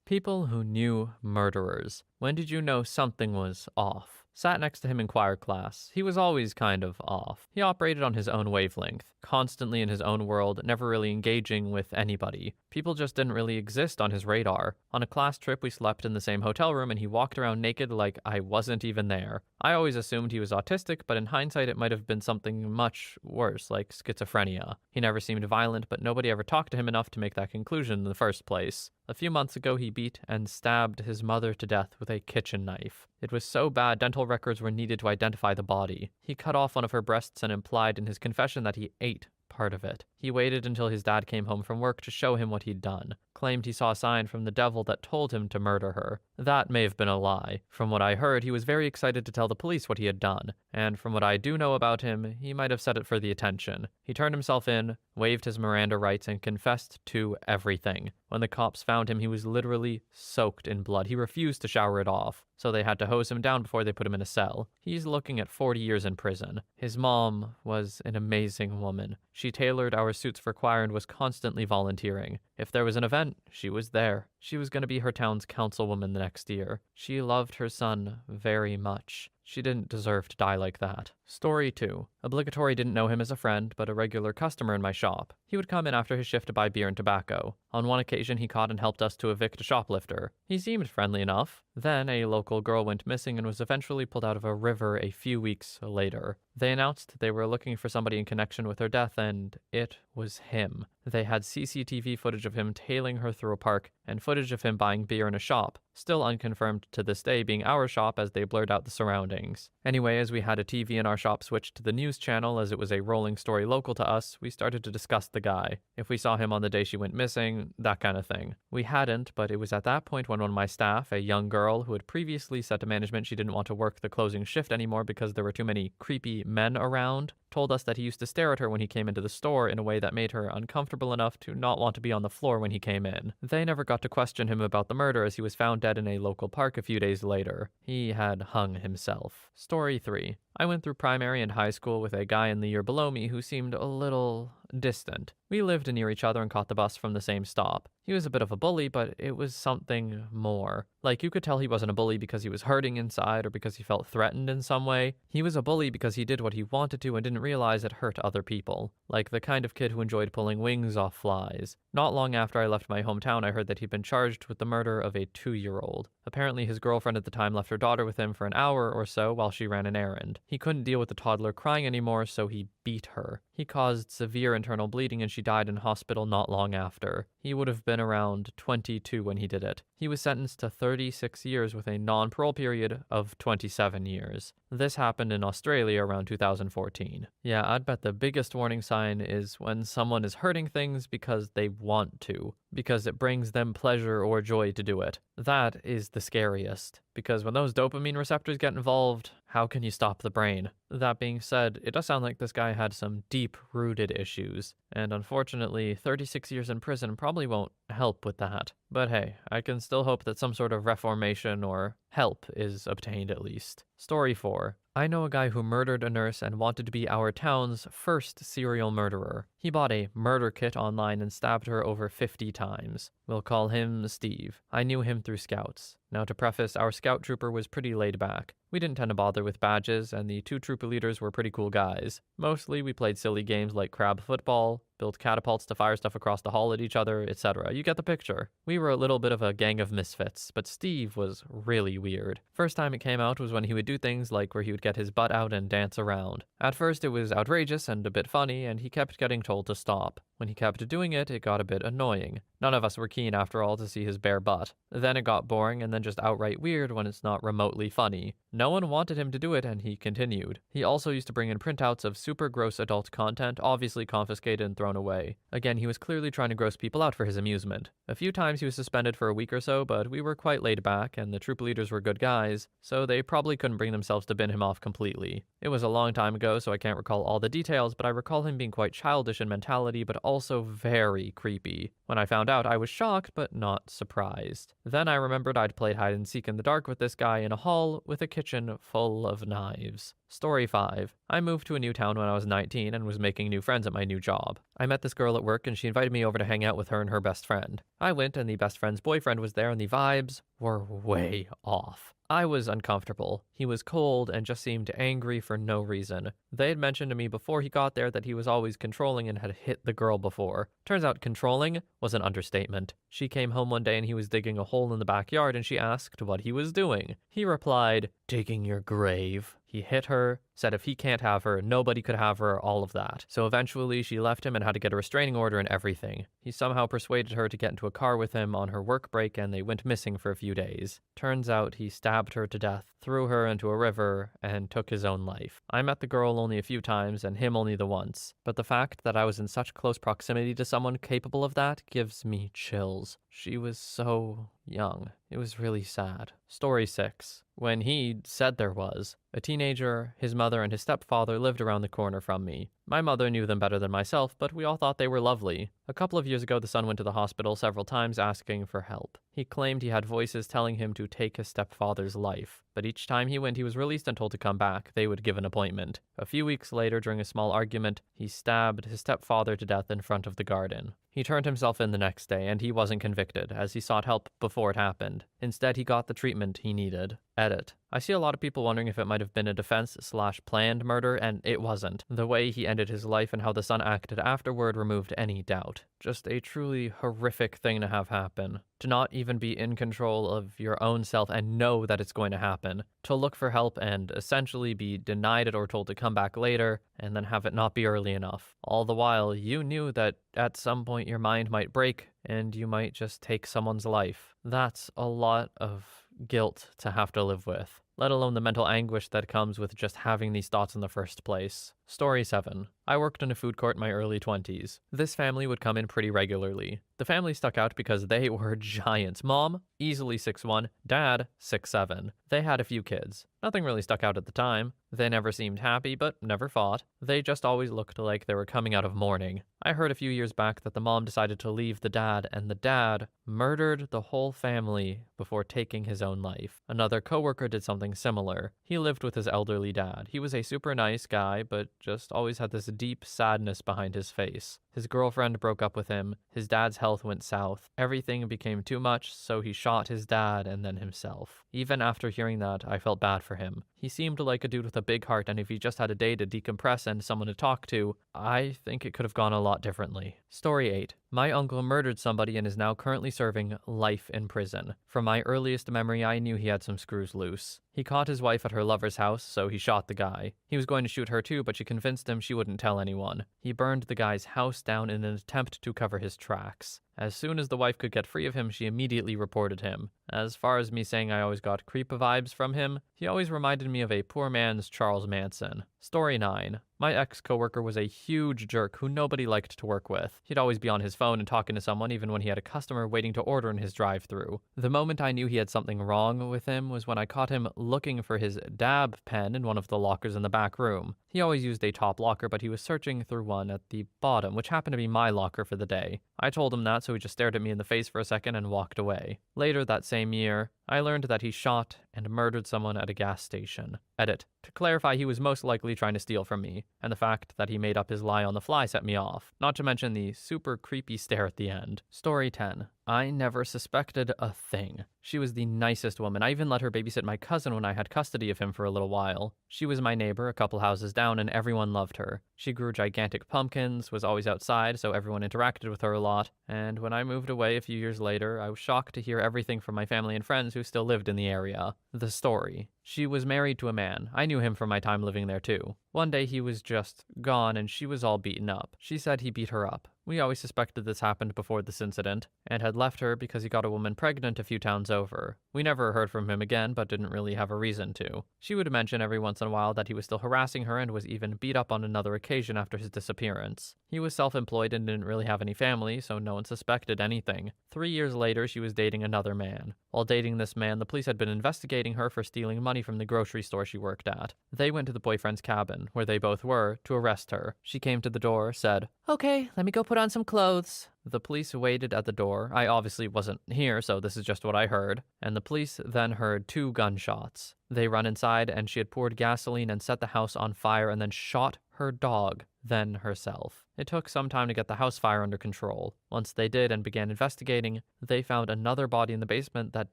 People who knew murderers. When did you know something was off? Sat next to him in choir class. He was always kind of off. He operated on his own wavelength, constantly in his own world, never really engaging with anybody. People just didn't really exist on his radar. On a class trip, we slept in the same hotel room and he walked around naked like I wasn't even there. I always assumed he was autistic, but in hindsight, it might have been something much worse, like schizophrenia. He never seemed violent, but nobody ever talked to him enough to make that conclusion in the first place. A few months ago, he beat and stabbed his mother to death with a kitchen knife. It was so bad, dental records were needed to identify the body. He cut off one of her breasts and implied in his confession that he ate part of it. He waited until his dad came home from work to show him what he'd done. Claimed he saw a sign from the devil that told him to murder her. That may have been a lie. From what I heard, he was very excited to tell the police what he had done. And from what I do know about him, he might have said it for the attention. He turned himself in, waived his Miranda rights, and confessed to everything. When the cops found him, he was literally soaked in blood. He refused to shower it off, so they had to hose him down before they put him in a cell. He's looking at 40 years in prison. His mom was an amazing woman. She tailored our suits for choir and was constantly volunteering. If there was an event, she was there. She was going to be her town's councilwoman the next year. She loved her son very much. She didn't deserve to die like that. Story 2. Obligatory didn't know him as a friend, but a regular customer in my shop. He would come in after his shift to buy beer and tobacco. On one occasion, he caught and helped us to evict a shoplifter. He seemed friendly enough. Then, a local girl went missing and was eventually pulled out of a river a few weeks later. They announced they were looking for somebody in connection with her death, and it was him. They had CCTV footage of him tailing her through a park, and footage of him buying beer in a shop, still unconfirmed to this day being our shop as they blurred out the surroundings. Anyway, as we had a TV in our shop switched to the news channel as it was a rolling story local to us, we started to discuss the guy. If we saw him on the day she went missing, that kind of thing. We hadn't, but it was at that point when one of my staff, a young girl who had previously said to management she didn't want to work the closing shift anymore because there were too many creepy men around, told us that he used to stare at her when he came into the store in a way that made her uncomfortable enough to not want to be on the floor when he came in. They never got to question him about the murder as he was found dead in a local park a few days later. He had hung himself. Story 3. I went through primary and high school with a guy in the year below me who seemed a little distant. We lived near each other and caught the bus from the same stop. He was a bit of a bully, but it was something more. Like, you could tell he wasn't a bully because he was hurting inside or because he felt threatened in some way. He was a bully because he did what he wanted to and didn't realize it hurt other people. Like the kind of kid who enjoyed pulling wings off flies. Not long after I left my hometown, I heard that he'd been charged with the murder of a 2-year-old. Apparently, his girlfriend at the time left her daughter with him for an hour or so while she ran an errand. He couldn't deal with the toddler crying anymore, so he beat her. He caused severe internal bleeding and she died in hospital not long after. He would have been around 22 when he did it. He was sentenced to 36 years with a non-parole period of 27 years. This happened in Australia around 2014. Yeah, I'd bet the biggest warning sign is when someone is hurting things because they want to, because it brings them pleasure or joy to do it. That is the scariest, because when those dopamine receptors get involved, how can you stop the brain? That being said, it does sound like this guy had some deep-rooted issues, and unfortunately, 36 years in prison probably won't help with that. But hey, I can still hope that some sort of reformation or help is obtained at least. Story 4. I know a guy who murdered a nurse and wanted to be our town's first serial murderer. He bought a murder kit online and stabbed her over 50 times. We'll call him Steve. I knew him through scouts. Now to preface, our scout trooper was pretty laid back. We didn't tend to bother with badges, and the 2 trooper leaders were pretty cool guys. Mostly we played silly games like crab football, built catapults to fire stuff across the hall at each other, etc. You get the picture. We were a little bit of a gang of misfits, but Steve was really weird. First time it came out was when he would do things like where he would get his butt out and dance around. At first it was outrageous and a bit funny, and he kept getting told to stop. When he kept doing it, it got a bit annoying. None of us were keen, after all, to see his bare butt. Then it got boring and then just outright weird when it's not remotely funny. No one wanted him to do it, and he continued. He also used to bring in printouts of super gross adult content, obviously confiscated and thrown away. Again, he was clearly trying to gross people out for his amusement. A few times he was suspended for a week or so, but we were quite laid back, and the troop leaders were good guys, so they probably couldn't bring themselves to bin him off completely. It was a long time ago, so I can't recall all the details, but I recall him being quite childish demolition mentality, but also very creepy. When I found out, I was shocked, but not surprised. Then I remembered I'd played hide and seek in the dark with this guy in a hall with a kitchen full of knives. Story 5. I moved to a new town when I was 19 and was making new friends at my new job. I met this girl at work and she invited me over to hang out with her and her best friend. I went and the best friend's boyfriend was there and the vibes were way off. I was uncomfortable. He was cold and just seemed angry for no reason. They had mentioned to me before he got there that he was always controlling and had hit the girl before. Turns out controlling was an understatement. She came home one day and he was digging a hole in the backyard and she asked what he was doing. He replied, "Digging your grave." He hit her, said if he can't have her, nobody could have her, all of that. So eventually she left him and had to get a restraining order and everything. He somehow persuaded her to get into a car with him on her work break and they went missing for a few days. Turns out he stabbed her to death, threw her into a river, and took his own life. I met the girl only a few times and him only the once, but the fact that I was in such close proximity to someone capable of that gives me chills. She was so young. It was really sad. Story 6. When he said there was. A teenager, his mother, and his stepfather lived around the corner from me. My mother knew them better than myself, but we all thought they were lovely. A couple of years ago, the son went to the hospital several times asking for help. He claimed he had voices telling him to take his stepfather's life, but each time he went, he was released and told to come back. They would give an appointment. A few weeks later, during a small argument, he stabbed his stepfather to death in front of the garden. He turned himself in the next day, and he wasn't convicted, as he sought help before it happened. Instead, he got the treatment he needed. Edit. I see a lot of people wondering if it might have been a defense/planned murder, and it wasn't. The way he ended his life and how the son acted afterward removed any doubt. Just a truly horrific thing to have happen. To not even be in control of your own self and know that it's going to happen. To look for help and essentially be denied it or told to come back later, and then have it not be early enough. All the while, you knew that at some point your mind might break and you might just take someone's life. That's a lot of guilt to have to live with, let alone the mental anguish that comes with just having these thoughts in the first place. Story 7. I worked in a food court in my early 20s. This family would come in pretty regularly. The family stuck out because they were giants. Mom, easily 6'1", Dad, 6'7". They had a few kids. Nothing really stuck out at the time. They never seemed happy, but never fought. They just always looked like they were coming out of mourning. I heard a few years back that the mom decided to leave the dad, and the dad murdered the whole family before taking his own life. Another coworker did something similar. He lived with his elderly dad. He was a super nice guy, but just always had this deep sadness behind his face. His girlfriend broke up with him. His dad's health went south. Everything became too much, so he shot his dad and then himself. Even after hearing that, I felt bad for him. He seemed like a dude with a big heart, and if he just had a day to decompress and someone to talk to, I think it could have gone a lot differently. Story 8. My uncle murdered somebody and is now currently serving life in prison. From my earliest memory, I knew he had some screws loose. He caught his wife at her lover's house, so he shot the guy. He was going to shoot her too, but she convinced him she wouldn't tell anyone. He burned the guy's house down in an attempt to cover his tracks. As soon as the wife could get free of him, she immediately reported him. As far as me saying I always got creep vibes from him, he always reminded me of a poor man's Charles Manson. Story 9. My ex-coworker was a huge jerk who nobody liked to work with. He'd always be on his phone and talking to someone even when he had a customer waiting to order in his drive-thru. The moment I knew he had something wrong with him was when I caught him looking for his dab pen in one of the lockers in the back room. He always used a top locker, but he was searching through one at the bottom, which happened to be my locker for the day. I told him that, so he just stared at me in the face for a second and walked away. Later that same year, I learned that he shot and murdered someone at a gas station. Edit. To clarify, he was most likely trying to steal from me, and the fact that he made up his lie on the fly set me off, not to mention the super creepy stare at the end. Story 10. I never suspected a thing. She was the nicest woman. I even let her babysit my cousin when I had custody of him for a little while. She was my neighbor a couple houses down, and everyone loved her. She grew gigantic pumpkins, was always outside, so everyone interacted with her a lot, and when I moved away a few years later, I was shocked to hear everything from my family and friends who still lived in the area. The story. She was married to a man. I knew him from my time living there too. One day he was just gone and she was all beaten up. She said he beat her up. We always suspected this happened before this incident, and had left her because he got a woman pregnant a few towns over. We never heard from him again, but didn't really have a reason to. She would mention every once in a while that he was still harassing her and was even beat up on another occasion after his disappearance. He was self-employed and didn't really have any family, so no one suspected anything. 3 years later, she was dating another man. While dating this man, the police had been investigating her for stealing money from the grocery store she worked at. They went to the boyfriend's cabin, where they both were, to arrest her. She came to the door, said, "Okay, let me go put on some clothes." The police waited at the door. I obviously wasn't here, so this is just what I heard. And the police then heard 2 gunshots. They run inside, and she had poured gasoline and set the house on fire and then shot her dog, then herself. It took some time to get the house fire under control. Once they did and began investigating, they found another body in the basement that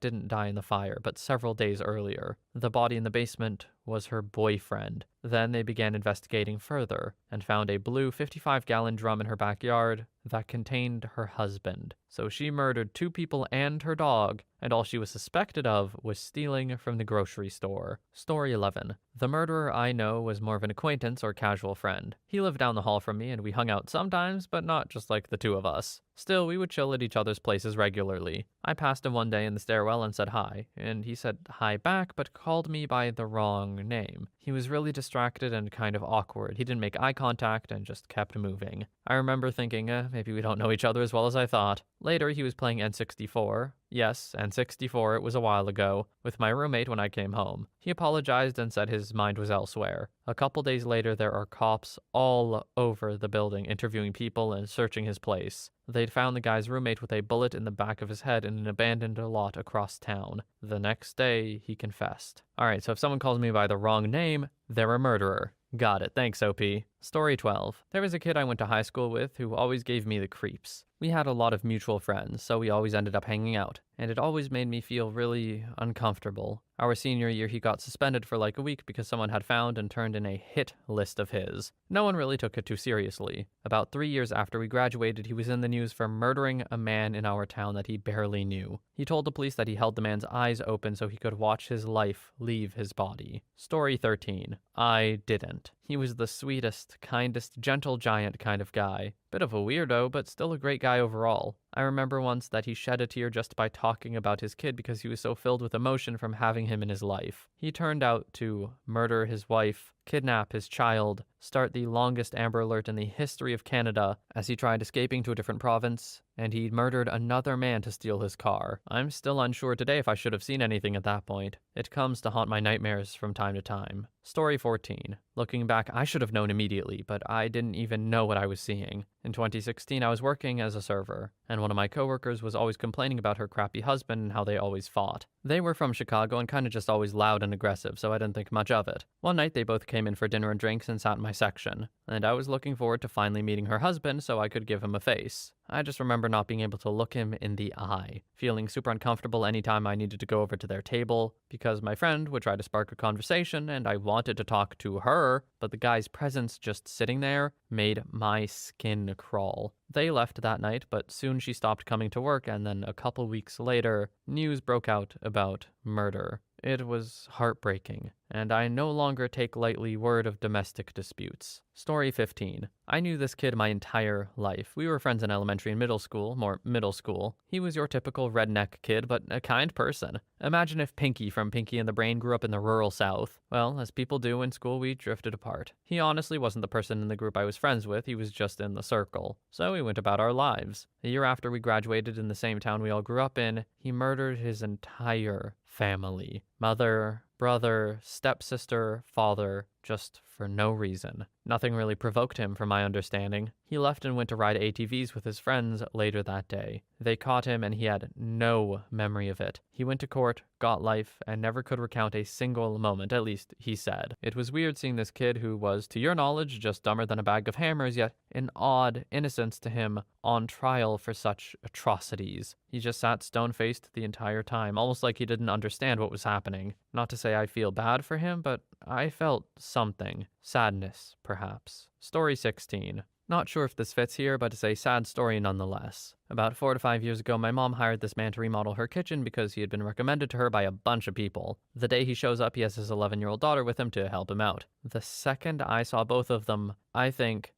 didn't die in the fire, but several days earlier. The body in the basement was her boyfriend. Then they began investigating further and found a blue 55-gallon drum in her backyard that contained her husband. So she murdered 2 people and her dog, and all she was suspected of was stealing from the grocery store. Story 11. The murderer I know was more of an acquaintance or casual friend. He lived down the hall from me and we hung out sometimes, but not just like the 2 of us. Still, we would chill at each other's places regularly. I passed him one day in the stairwell and said hi, and he said hi back but called me by the wrong name. He was really distracted and kind of awkward. He didn't make eye contact and just kept moving. I remember thinking, maybe we don't know each other as well as I thought. Later, he was playing N64. Yes, N64, it was a while ago, with my roommate when I came home. He apologized and said his mind was elsewhere. A couple days later, there are cops all over the building interviewing people and searching his place. They'd found the guy's roommate with a bullet in the back of his head in an abandoned lot across town. The next day, he confessed. Alright, so if someone calls me by the wrong name, they're a murderer. Got it. Thanks, OP. Story 12. There was a kid I went to high school with who always gave me the creeps. We had a lot of mutual friends, so we always ended up hanging out, and it always made me feel really uncomfortable. Our senior year, he got suspended for like a week because someone had found and turned in a hit list of his. No one really took it too seriously. About 3 years after we graduated, he was in the news for murdering a man in our town that he barely knew. He told the police that he held the man's eyes open so he could watch his life leave his body. Story 13. I didn't. He was the sweetest, kindest, gentle giant kind of guy. Bit of a weirdo, but still a great guy overall. I remember once that he shed a tear just by talking about his kid because he was so filled with emotion from having him in his life. He turned out to murder his wife, kidnap his child, start the longest Amber Alert in the history of Canada as he tried escaping to a different province, and he murdered another man to steal his car. I'm still unsure today if I should have seen anything at that point. It comes to haunt my nightmares from time to time. Story 14. Looking back, I should have known immediately, but I didn't even know what I was seeing. In 2016, I was working as a server, and one of my coworkers was always complaining about her crappy husband and how they always fought. They were from Chicago and kind of just always loud and aggressive, so I didn't think much of it. One night, they both came in for dinner and drinks and sat in my section, and I was looking forward to finally meeting her husband so I could give him a face. I just remember not being able to look him in the eye, feeling super uncomfortable anytime I needed to go over to their table, because my friend would try to spark a conversation and I wanted to talk to her, but the guy's presence just sitting there made my skin crawl. They left that night, but soon she stopped coming to work, and then a couple weeks later, news broke out about murder. It was heartbreaking, and I no longer take lightly word of domestic disputes. Story 15. I knew this kid my entire life. We were friends in elementary and middle school, more middle school. He was your typical redneck kid, but a kind person. Imagine if Pinky from Pinky and the Brain grew up in the rural South. Well, as people do in school, we drifted apart. He honestly wasn't the person in the group I was friends with, he was just in the circle. So we went about our lives. A year after we graduated in the same town we all grew up in, he murdered his entire family. Mother, brother, stepsister, father, just for no reason. Nothing really provoked him, from my understanding. He left and went to ride ATVs with his friends later that day. They caught him and he had no memory of it. He went to court, got life, and never could recount a single moment, at least he said. It was weird seeing this kid who was, to your knowledge, just dumber than a bag of hammers, yet in odd innocence to him, on trial for such atrocities. He just sat stone-faced the entire time, almost like he didn't understand what was happening. Not to say I feel bad for him, but I felt something. Sadness, perhaps. Story 16. Not sure if this fits here, but it's a sad story nonetheless. About 4 to 5 years ago, my mom hired this man to remodel her kitchen because he had been recommended to her by a bunch of people. The day he shows up, he has his 11-year-old daughter with him to help him out. The second I saw both of them, I think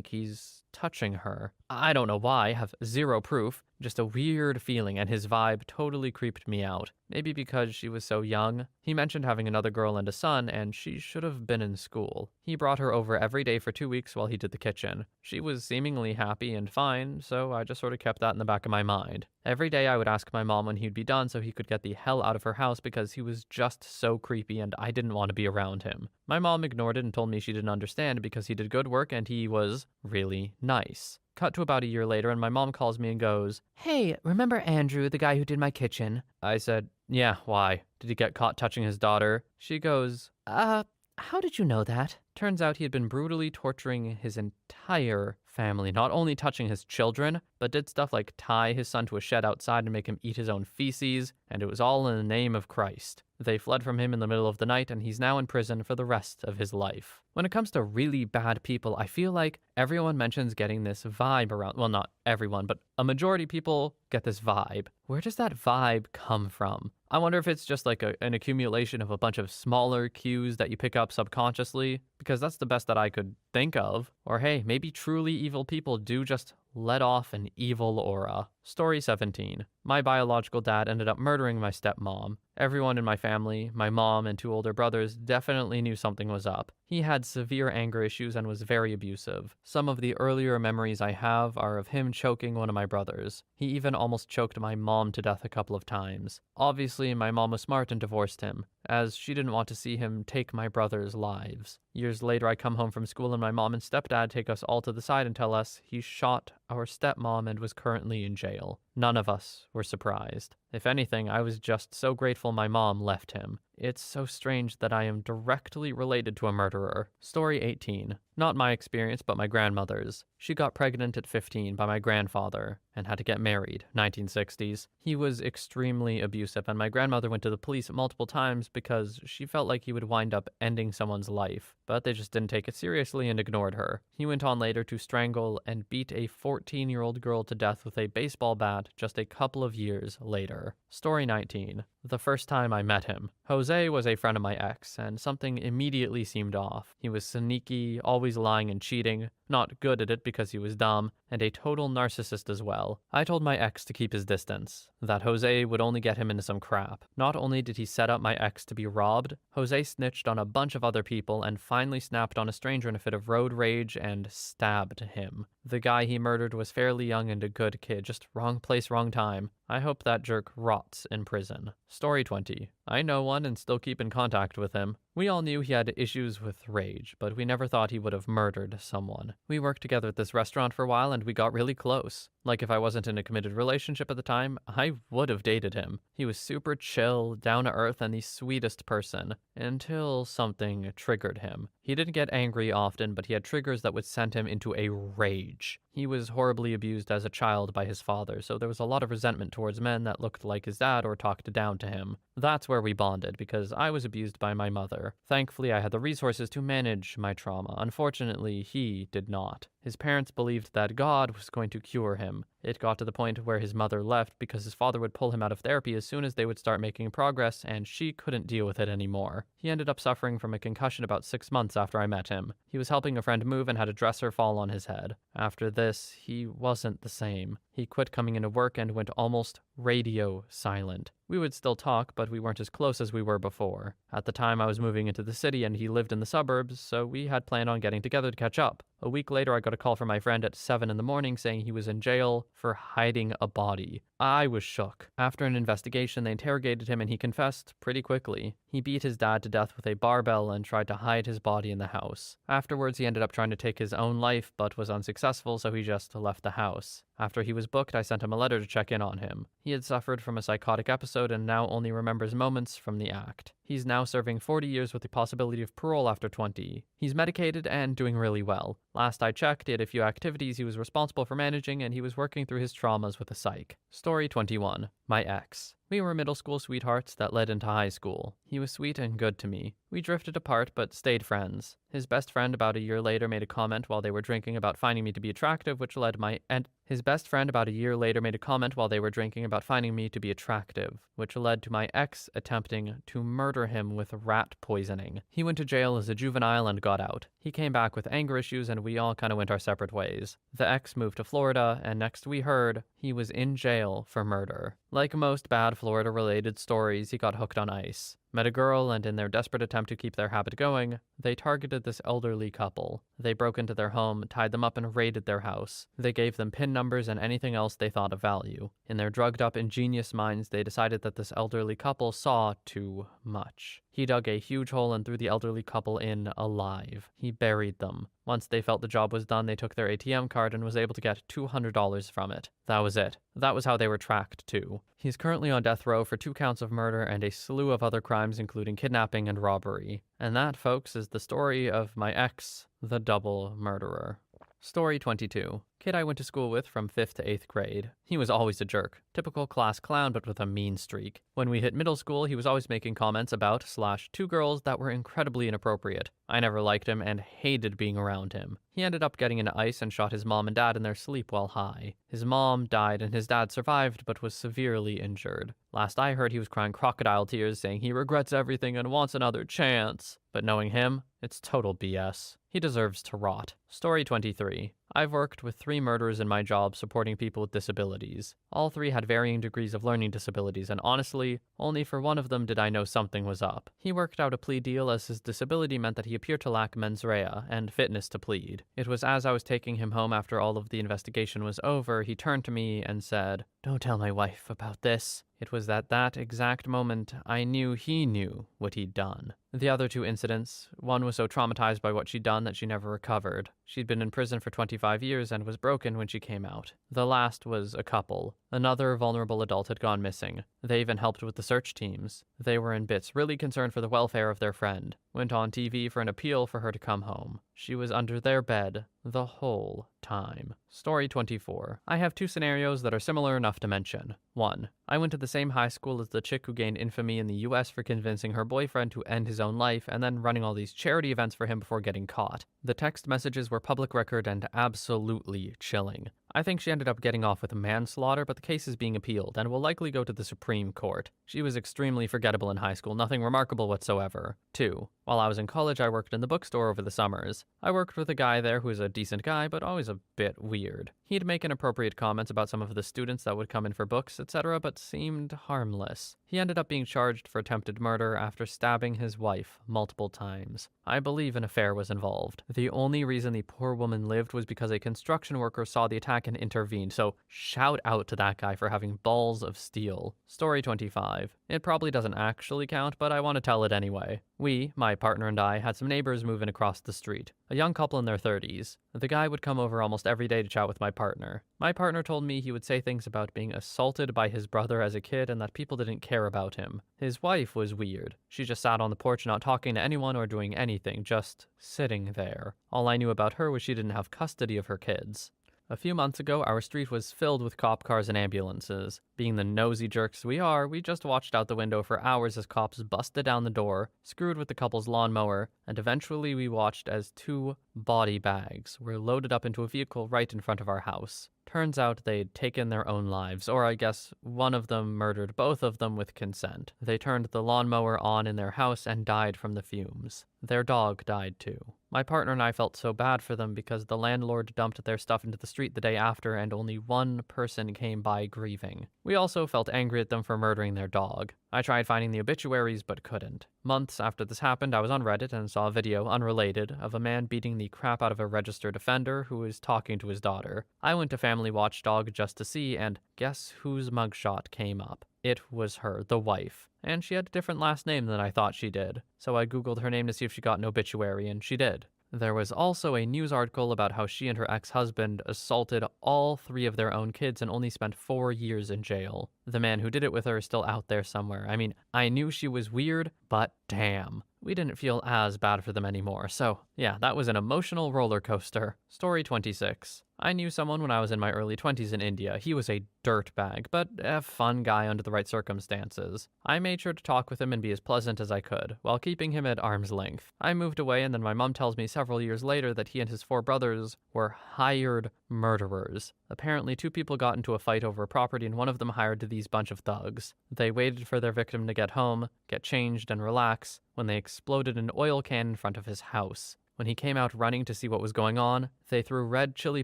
he's touching her. I don't know why, have zero proof, just a weird feeling, and his vibe totally creeped me out. Maybe because she was so young. He mentioned having another girl and a son, and she should have been in school. He brought her over every day for 2 weeks while he did the kitchen. She was seemingly happy and fine, so I just sort of kept that in the back of my mind. Every day I would ask my mom when he'd be done so he could get the hell out of her house because he was just so creepy and I didn't want to be around him. My mom ignored it and told me she didn't understand because he did good work and he was really nice. Cut to about a year later and my mom calls me and goes, "Hey, remember Andrew, the guy who did my kitchen?" I said, "Yeah, why? Did he get caught touching his daughter?" She goes, how did you know that?" Turns out he had been brutally torturing his entire family, not only touching his children, but did stuff like tie his son to a shed outside and make him eat his own feces, and it was all in the name of Christ. They fled from him in the middle of the night, and he's now in prison for the rest of his life. When it comes to really bad people, I feel like everyone mentions getting this vibe around. Well, not everyone, but a majority of people get this vibe. Where does that vibe come from? I wonder if it's just like an accumulation of a bunch of smaller cues that you pick up subconsciously, because that's the best that I could think of. Or hey, maybe truly evil people do just let off an evil aura. Story 17. My biological dad ended up murdering my stepmom. Everyone in my family, my mom and 2 older brothers, definitely knew something was up. He had severe anger issues and was very abusive. Some of the earlier memories I have are of him choking one of my brothers. He even almost choked my mom to death a couple of times. Obviously, my mom was smart and divorced him, as she didn't want to see him take my brothers' lives. Years later, I come home from school and my mom and stepdad take us all to the side and tell us he shot our stepmom and was currently in jail. None of us were surprised. If anything, I was just so grateful my mom left him. It's so strange that I am directly related to a murderer. Story 18. Not my experience, but my grandmother's. She got pregnant at 15 by my grandfather and had to get married, 1960s. He was extremely abusive, and my grandmother went to the police multiple times because she felt like he would wind up ending someone's life, but they just didn't take it seriously and ignored her. He went on later to strangle and beat a 14-year-old girl to death with a baseball bat just a couple of years later. Story 19. The first time I met him. Jose was a friend of my ex, and something immediately seemed off. He was sneaky, always lying and cheating, not good at it because he was dumb, and a total narcissist as well. I told my ex to keep his distance, that Jose would only get him into some crap. Not only did he set up my ex to be robbed, Jose snitched on a bunch of other people and finally snapped on a stranger in a fit of road rage and stabbed him. The guy he murdered was fairly young and a good kid, just wrong place, wrong time. I hope that jerk rots in prison. Story 20. I know one and still keep in contact with him. We all knew he had issues with rage, but we never thought he would have murdered someone. We worked together at this restaurant for a while and we got really close. Like if I wasn't in a committed relationship at the time, I would have dated him. He was super chill, down to earth, and the sweetest person, until something triggered him. He didn't get angry often, but he had triggers that would send him into a rage. He was horribly abused as a child by his father, so there was a lot of resentment towards men that looked like his dad or talked down to him. That's where we bonded, because I was abused by my mother. Thankfully, I had the resources to manage my trauma. Unfortunately, he did not. His parents believed that God was going to cure him. It got to the point where his mother left because his father would pull him out of therapy as soon as they would start making progress, and she couldn't deal with it anymore. He ended up suffering from a concussion about 6 months after I met him. He was helping a friend move and had a dresser fall on his head. After this, he wasn't the same. He quit coming into work and went almost radio silent. We would still talk, but we weren't as close as we were before. At the time, I was moving into the city and he lived in the suburbs, so we had planned on getting together to catch up. A week later, I got a call from my friend at 7 in the morning saying he was in jail for hiding a body. I was shook. After an investigation, they interrogated him and he confessed pretty quickly. He beat his dad to death with a barbell and tried to hide his body in the house. Afterwards, he ended up trying to take his own life, but was unsuccessful, so he just left the house. After he was booked, I sent him a letter to check in on him. He had suffered from a psychotic episode and now only remembers moments from the act. He's now serving 40 years with the possibility of parole after 20. He's medicated and doing really well. Last I checked, he had a few activities he was responsible for managing, and he was working through his traumas with a psych. Story 21. My ex. We were middle school sweethearts that led into high school. He was sweet and good to me. We drifted apart but stayed friends. His best friend about a year later made a comment while they were drinking about finding me to be attractive, which led my His best friend about a year later made a comment while they were drinking about finding me to be attractive, which led to my ex attempting to murder him with rat poisoning. He went to jail as a juvenile and got out. He came back with anger issues and we all kind of went our separate ways. The ex moved to Florida, and next we heard, he was in jail for murder. Like most bad Florida-related stories, he got hooked on ice. Met a girl, and in their desperate attempt to keep their habit going, they targeted this elderly couple. They broke into their home, tied them up, and raided their house. They gave them PIN numbers and anything else they thought of value. In their drugged-up, ingenious minds, they decided that this elderly couple saw too much. He dug a huge hole and threw the elderly couple in alive. He buried them. Once they felt the job was done, they took their ATM card and was able to get $200 from it. That was it. That was how they were tracked, too. He's currently on death row for 2 counts of murder and a slew of other crimes, including kidnapping and robbery. And that, folks, is the story of my ex, the double murderer. Story 22. Kid I went to school with from 5th to 8th grade. He was always a jerk. Typical class clown, but with a mean streak. When we hit middle school, he was always making comments about / 2 girls that were incredibly inappropriate. I never liked him and hated being around him. He ended up getting into ice and shot his mom and dad in their sleep while high. His mom died and his dad survived but was severely injured. Last I heard, he was crying crocodile tears saying he regrets everything and wants another chance. But knowing him, it's total BS. He deserves to rot. Story 23. I've worked with 3 murderers in my job supporting people with disabilities. All 3 had varying degrees of learning disabilities, and honestly, only for one of them did I know something was up. He worked out a plea deal as his disability meant that he appeared to lack mens rea and fitness to plead. It was as I was taking him home after all of the investigation was over, he turned to me and said, "Don't tell my wife about this." It was at that exact moment I knew he knew what he'd done. The other 2 incidents, one was so traumatized by what she'd done that she never recovered. She'd been in prison for 25 years and was broken when she came out. The last was a couple. Another vulnerable adult had gone missing. They even helped with the search teams. They were in bits, really concerned for the welfare of their friend. Went on TV for an appeal for her to come home. She was under their bed the whole time. Story 24. I have 2 scenarios that are similar enough to mention. 1. I went to the same high school as the chick who gained infamy in the US for convincing her boyfriend to end his own life and then running all these charity events for him before getting caught. The text messages were public record and absolutely chilling. I think she ended up getting off with manslaughter, but the case is being appealed and will likely go to the Supreme Court. She was extremely forgettable in high school, nothing remarkable whatsoever. 2. While I was in college, I worked in the bookstore over the summers. I worked with a guy there who was a decent guy, but always a bit weird. He'd make inappropriate comments about some of the students that would come in for books, etc., but seemed harmless. He ended up being charged for attempted murder after stabbing his wife multiple times. I believe an affair was involved. The only reason the poor woman lived was because a construction worker saw the attack and intervened, so shout out to that guy for having balls of steel. Story 25. It probably doesn't actually count, but I want to tell it anyway. We, my partner and I, had some neighbors move in across the street. A young couple in their 30s. The guy would come over almost every day to chat with my partner. My partner told me he would say things about being assaulted by his brother as a kid and that people didn't care about him. His wife was weird. She just sat on the porch not talking to anyone or doing anything, just sitting there. All I knew about her was she didn't have custody of her kids. A few months ago, our street was filled with cop cars and ambulances. Being the nosy jerks we are, we just watched out the window for hours as cops busted down the door, screwed with the couple's lawnmower, and eventually we watched as 2 body bags were loaded up into a vehicle right in front of our house. Turns out they'd taken their own lives, or I guess one of them murdered both of them with consent. They turned the lawnmower on in their house and died from the fumes. Their dog died too. My partner and I felt so bad for them because the landlord dumped their stuff into the street the day after and only one person came by grieving. We also felt angry at them for murdering their dog. I tried finding the obituaries but couldn't. Months after this happened, I was on Reddit and saw a video, unrelated, of a man beating the crap out of a registered offender who was talking to his daughter. I went to Family Watchdog just to see, and guess whose mugshot came up? It was her, the wife. And she had a different last name than I thought she did. So I googled her name to see if she got an obituary, and she did. There was also a news article about how she and her ex-husband assaulted all 3 of their own kids and only spent 4 years in jail. The man who did it with her is still out there somewhere. I mean, I knew she was weird, but damn. We didn't feel as bad for them anymore. So, yeah, that was an emotional roller coaster. Story 26. I knew someone when I was in my early 20s in India. He was a dirtbag, but a fun guy under the right circumstances. I made sure to talk with him and be as pleasant as I could, while keeping him at arm's length. I moved away, and then my mom tells me several years later that he and his 4 brothers were hired murderers. Apparently, 2 people got into a fight over a property, and one of them hired these bunch of thugs. They waited for their victim to get home, get changed, and relax when they exploded an oil can in front of his house. When he came out running to see what was going on, they threw red chili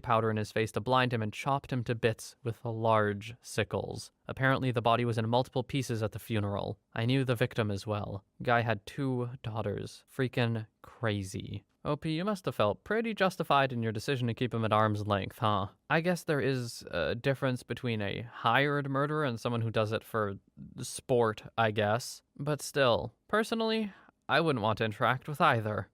powder in his face to blind him and chopped him to bits with large sickles. Apparently, the body was in multiple pieces at the funeral. I knew the victim as well. Guy had 2 daughters. Freaking crazy. OP, you must have felt pretty justified in your decision to keep him at arm's length, huh? I guess there is a difference between a hired murderer and someone who does it for sport, I guess. But still, personally, I wouldn't want to interact with either.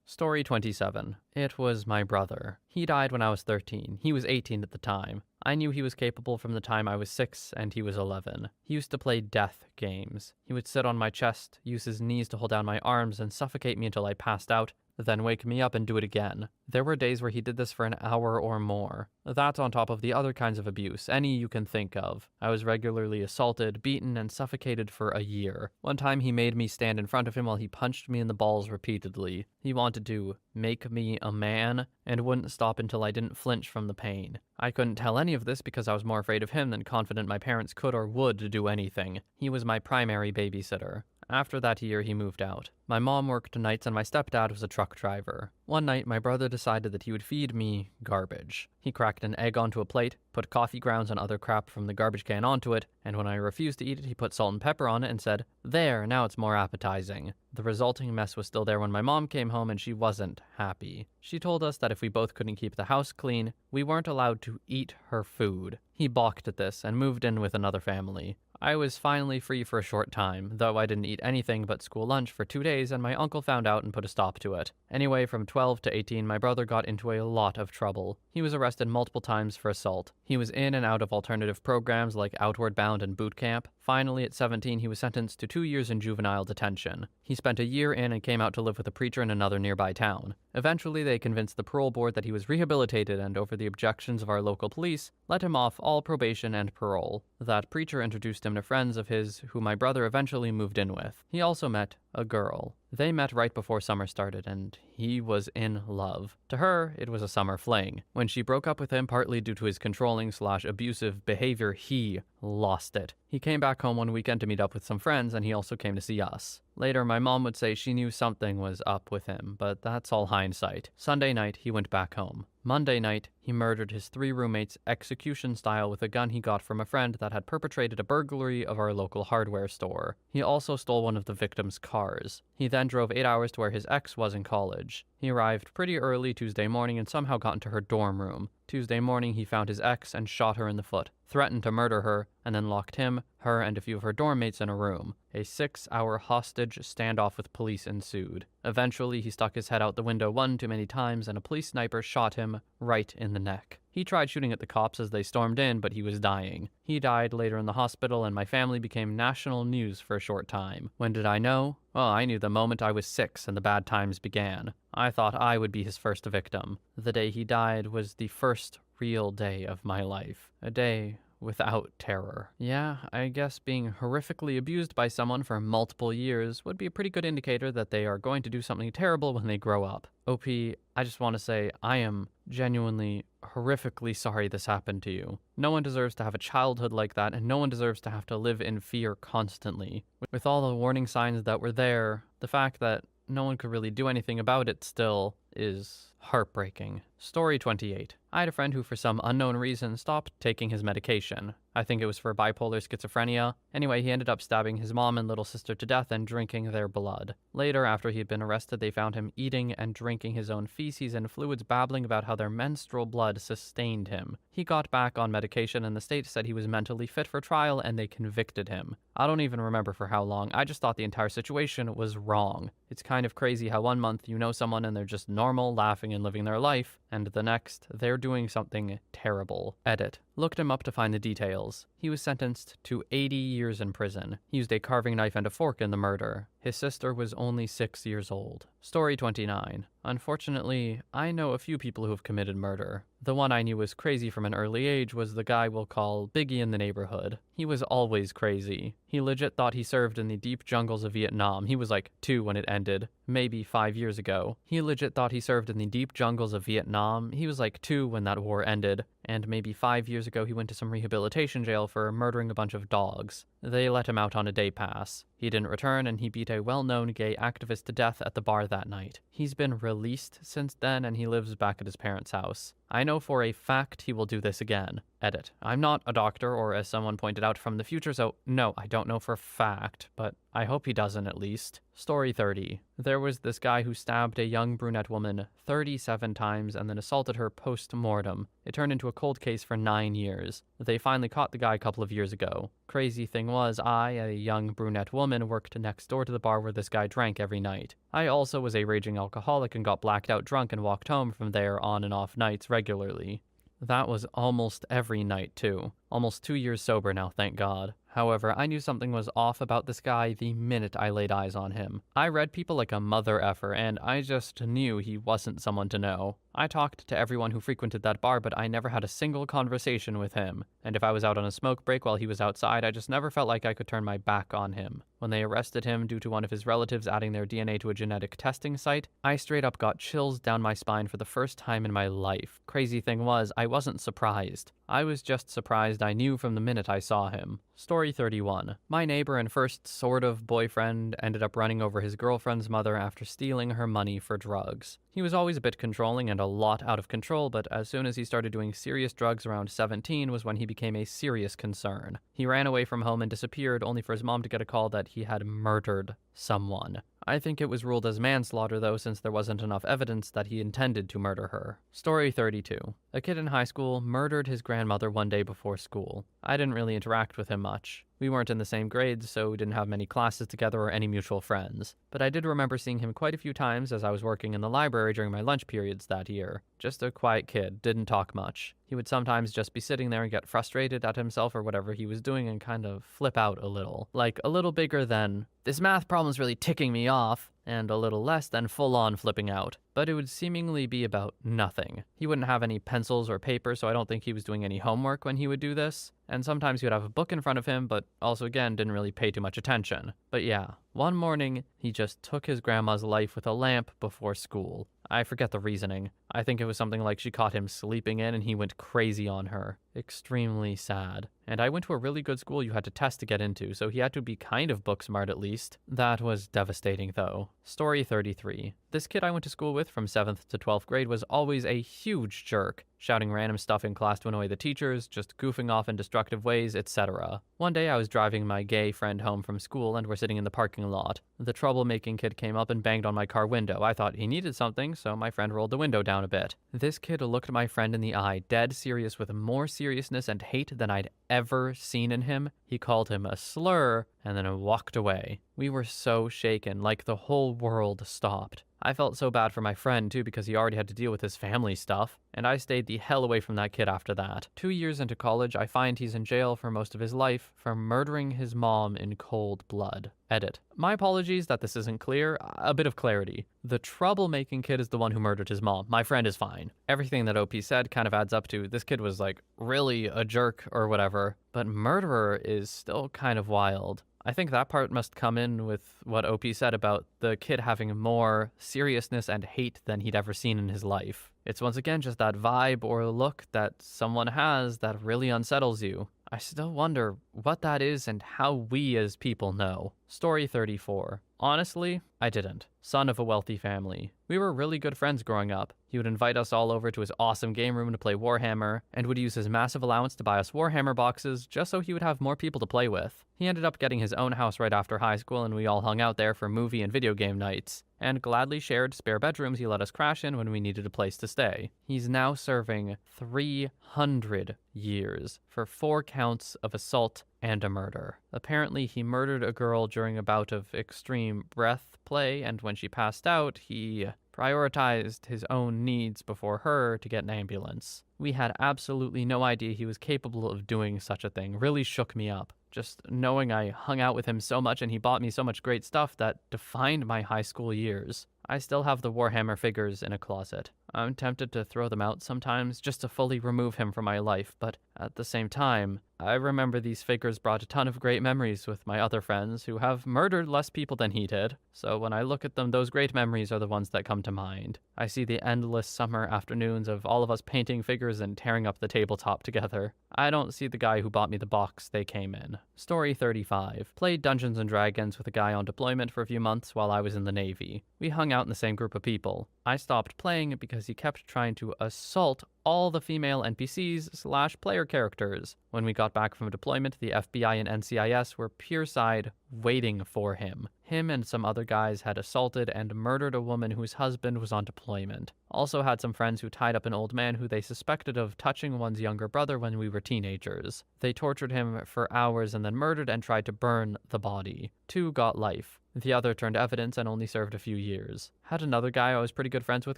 Story 27. It was my brother. He died when I was 13. He was 18 at the time. I knew he was capable from the time I was 6 and he was 11. He used to play death games. He would sit on my chest, use his knees to hold down my arms, and suffocate me until I passed out, then wake me up and do it again. There were days where he did this for an hour or more. That's on top of the other kinds of abuse, any you can think of. I was regularly assaulted, beaten, and suffocated for a year. One time he made me stand in front of him while he punched me in the balls repeatedly. He wanted to make me a man, and wouldn't stop until I didn't flinch from the pain. I couldn't tell any of this because I was more afraid of him than confident my parents could or would do anything. He was my primary babysitter. After that year, he moved out. My mom worked nights and my stepdad was a truck driver. One night, my brother decided that he would feed me garbage. He cracked an egg onto a plate, put coffee grounds and other crap from the garbage can onto it, and when I refused to eat it, he put salt and pepper on it and said, "There, now it's more appetizing." The resulting mess was still there when my mom came home and she wasn't happy. She told us that if we both couldn't keep the house clean, we weren't allowed to eat her food. He balked at this and moved in with another family. I was finally free for a short time, though I didn't eat anything but school lunch for 2 days, and my uncle found out and put a stop to it. Anyway, from 12 to 18, my brother got into a lot of trouble. He was arrested multiple times for assault. He was in and out of alternative programs like Outward Bound and boot camp. Finally, at 17, he was sentenced to 2 years in juvenile detention. He spent a year in and came out to live with a preacher in another nearby town. Eventually, they convinced the parole board that he was rehabilitated and, over the objections of our local police, let him off all probation and parole. That preacher introduced him to friends of his who my brother eventually moved in with. He also met a girl. They met right before summer started, and he was in love. To her, it was a summer fling. When she broke up with him, partly due to his controlling/abusive behavior, he lost it. He came back home one weekend to meet up with some friends, and he also came to see us. Later, my mom would say she knew something was up with him, but that's all hindsight. Sunday night, he went back home. Monday night, he murdered his 3 roommates execution style with a gun he got from a friend that had perpetrated a burglary of our local hardware store. He also stole one of the victim's cars. He then drove 8 hours to where his ex was in college. He arrived pretty early Tuesday morning and somehow got into her dorm room. Tuesday morning, he found his ex and shot her in the foot, threatened to murder her, and then locked him, her, and a few of her dorm mates in a room. A 6-hour hostage standoff with police ensued. Eventually, he stuck his head out the window one too many times, and a police sniper shot him right in the neck. He tried shooting at the cops as they stormed in, but he was dying. He died later in the hospital, and my family became national news for a short time. When did I know? Well, I knew the moment I was 6 and the bad times began. I thought I would be his first victim. The day he died was the first real day of my life. A day without terror. Yeah, I guess being horrifically abused by someone for multiple years would be a pretty good indicator that they are going to do something terrible when they grow up. OP, I just want to say I am genuinely horrifically sorry this happened to you. No one deserves to have a childhood like that, and no one deserves to have to live in fear constantly. With all the warning signs that were there, the fact that no one could really do anything about it still is heartbreaking. Story 28. I had a friend who, for some unknown reason, stopped taking his medication. I think it was for bipolar schizophrenia. Anyway, he ended up stabbing his mom and little sister to death and drinking their blood. Later, after he had been arrested, they found him eating and drinking his own feces and fluids, babbling about how their menstrual blood sustained him. He got back on medication and the state said he was mentally fit for trial and they convicted him. I don't even remember for how long. I just thought the entire situation was wrong. It's kind of crazy how 1 month you know someone and they're just normal, laughing and living their life, and the next, they're doing something terrible. Edit. Looked him up to find the details. He was sentenced to 80 years in prison. He used a carving knife and a fork in the murder. His sister was only 6 years old. Story 29. Unfortunately, I know a few people who have committed murder. The one I knew was crazy from an early age was the guy we'll call Biggie in the neighborhood. He was always crazy. He legit thought he served in the deep jungles of Vietnam. He was like 2 when it ended, maybe 5 years ago. He legit thought he served in the deep jungles of Vietnam. He was like 2 when that war ended, and maybe 5 years ago he went to some rehabilitation jail for murdering a bunch of dogs. They let him out on a day pass. He didn't return, and he beat a well-known gay activist to death at the bar that night. He's been released since then, and he lives back at his parents' house. I know for a fact he will do this again. Edit. I'm not a doctor, or as someone pointed out, from the future, so no, I don't know for a fact, but I hope he doesn't at least. Story 30. There was this guy who stabbed a young brunette woman 37 times and then assaulted her post-mortem. It turned into a cold case for 9 years. They finally caught the guy a couple of years ago. Crazy thing was, I, a young brunette woman, worked next door to the bar where this guy drank every night. I also was a raging alcoholic and got blacked out drunk and walked home from there on and off nights regularly. That was almost every night, too. Almost 2 years sober now, thank God. However, I knew something was off about this guy the minute I laid eyes on him. I read people like a mother effer, and I just knew he wasn't someone to know. I talked to everyone who frequented that bar, but I never had a single conversation with him. And if I was out on a smoke break while he was outside, I just never felt like I could turn my back on him. When they arrested him due to one of his relatives adding their DNA to a genetic testing site, I straight up got chills down my spine for the first time in my life. Crazy thing was, I wasn't surprised. I was just surprised I knew from the minute I saw him. Story 31. My neighbor and first sort of boyfriend ended up running over his girlfriend's mother after stealing her money for drugs. He was always a bit controlling and a lot out of control, but as soon as he started doing serious drugs around 17 was when he became a serious concern. He ran away from home and disappeared, only for his mom to get a call that he had murdered someone. I think it was ruled as manslaughter though, since there wasn't enough evidence that he intended to murder her. Story 32. A kid in high school murdered his grandmother one day before school. I didn't really interact with him much. We weren't in the same grades, so we didn't have many classes together or any mutual friends. But I did remember seeing him quite a few times as I was working in the library during my lunch periods that year. Just a quiet kid, didn't talk much. He would sometimes just be sitting there and get frustrated at himself or whatever he was doing and kind of flip out a little. Like a little bigger than, "This math problem's really ticking me off," and a little less than full-on flipping out. But it would seemingly be about nothing. He wouldn't have any pencils or paper, so I don't think he was doing any homework when he would do this. And sometimes he would have a book in front of him, but also again didn't really pay too much attention. But yeah, one morning he just took his grandma's life with a lamp before school. I forget the reasoning. I think it was something like she caught him sleeping in and he went crazy on her. Extremely sad. And I went to a really good school you had to test to get into, so he had to be kind of book smart at least. That was devastating though. Story 33. This kid I went to school with from 7th to 12th grade was always a huge jerk, shouting random stuff in class to annoy the teachers, just goofing off in destructive ways, etc. One day I was driving my gay friend home from school and we're sitting in the parking lot. The troublemaking kid came up and banged on my car window. I thought he needed something, so my friend rolled the window down a bit. This kid looked my friend in the eye, dead serious with more seriousness and hate than I'd ever seen in him. He called him a slur and then walked away. We were so shaken, like the whole world stopped. I felt so bad for my friend too because he already had to deal with his family stuff, and I stayed the hell away from that kid after that. 2 years into college, I find he's in jail for most of his life for murdering his mom in cold blood. Edit. My apologies that this isn't clear. A bit of clarity. The troublemaking kid is the one who murdered his mom. My friend is fine. Everything that OP said kind of adds up to this kid was like really a jerk or whatever, but murderer is still kind of wild. I think that part must come in with what OP said about the kid having more seriousness and hate than he'd ever seen in his life. It's once again just that vibe or look that someone has that really unsettles you. I still wonder, what that is and how we as people know. Story 34. Honestly, I didn't. Son of a wealthy family. We were really good friends growing up. He would invite us all over to his awesome game room to play Warhammer, and would use his massive allowance to buy us Warhammer boxes just so he would have more people to play with. He ended up getting his own house right after high school, and we all hung out there for movie and video game nights, and gladly shared spare bedrooms he let us crash in when we needed a place to stay. He's now serving 300 years for 4 counts of assault and a murder. Apparently, he murdered a girl during a bout of extreme breath play, and when she passed out, he prioritized his own needs before her to get an ambulance. We had absolutely no idea he was capable of doing such a thing. Really shook me up. Just knowing I hung out with him so much and he bought me so much great stuff that defined my high school years. I still have the Warhammer figures in a closet. I'm tempted to throw them out sometimes just to fully remove him from my life, but at the same time, I remember these figures brought a ton of great memories with my other friends who have murdered less people than he did. So when I look at them, those great memories are the ones that come to mind. I see the endless summer afternoons of all of us painting figures and tearing up the tabletop together. I don't see the guy who bought me the box they came in. Story 35. Played Dungeons & Dragons with a guy on deployment for a few months while I was in the Navy. We hung out in the same group of people. I stopped playing because he kept trying to assault all the female NPCs/player characters. When we got back from deployment, the FBI and NCIS were pierside waiting for him. Him and some other guys had assaulted and murdered a woman whose husband was on deployment. Also had some friends who tied up an old man who they suspected of touching one's younger brother when we were teenagers. They tortured him for hours and then murdered and tried to burn the body. 2 got life. The other turned evidence and only served a few years. Had another guy I was pretty good friends with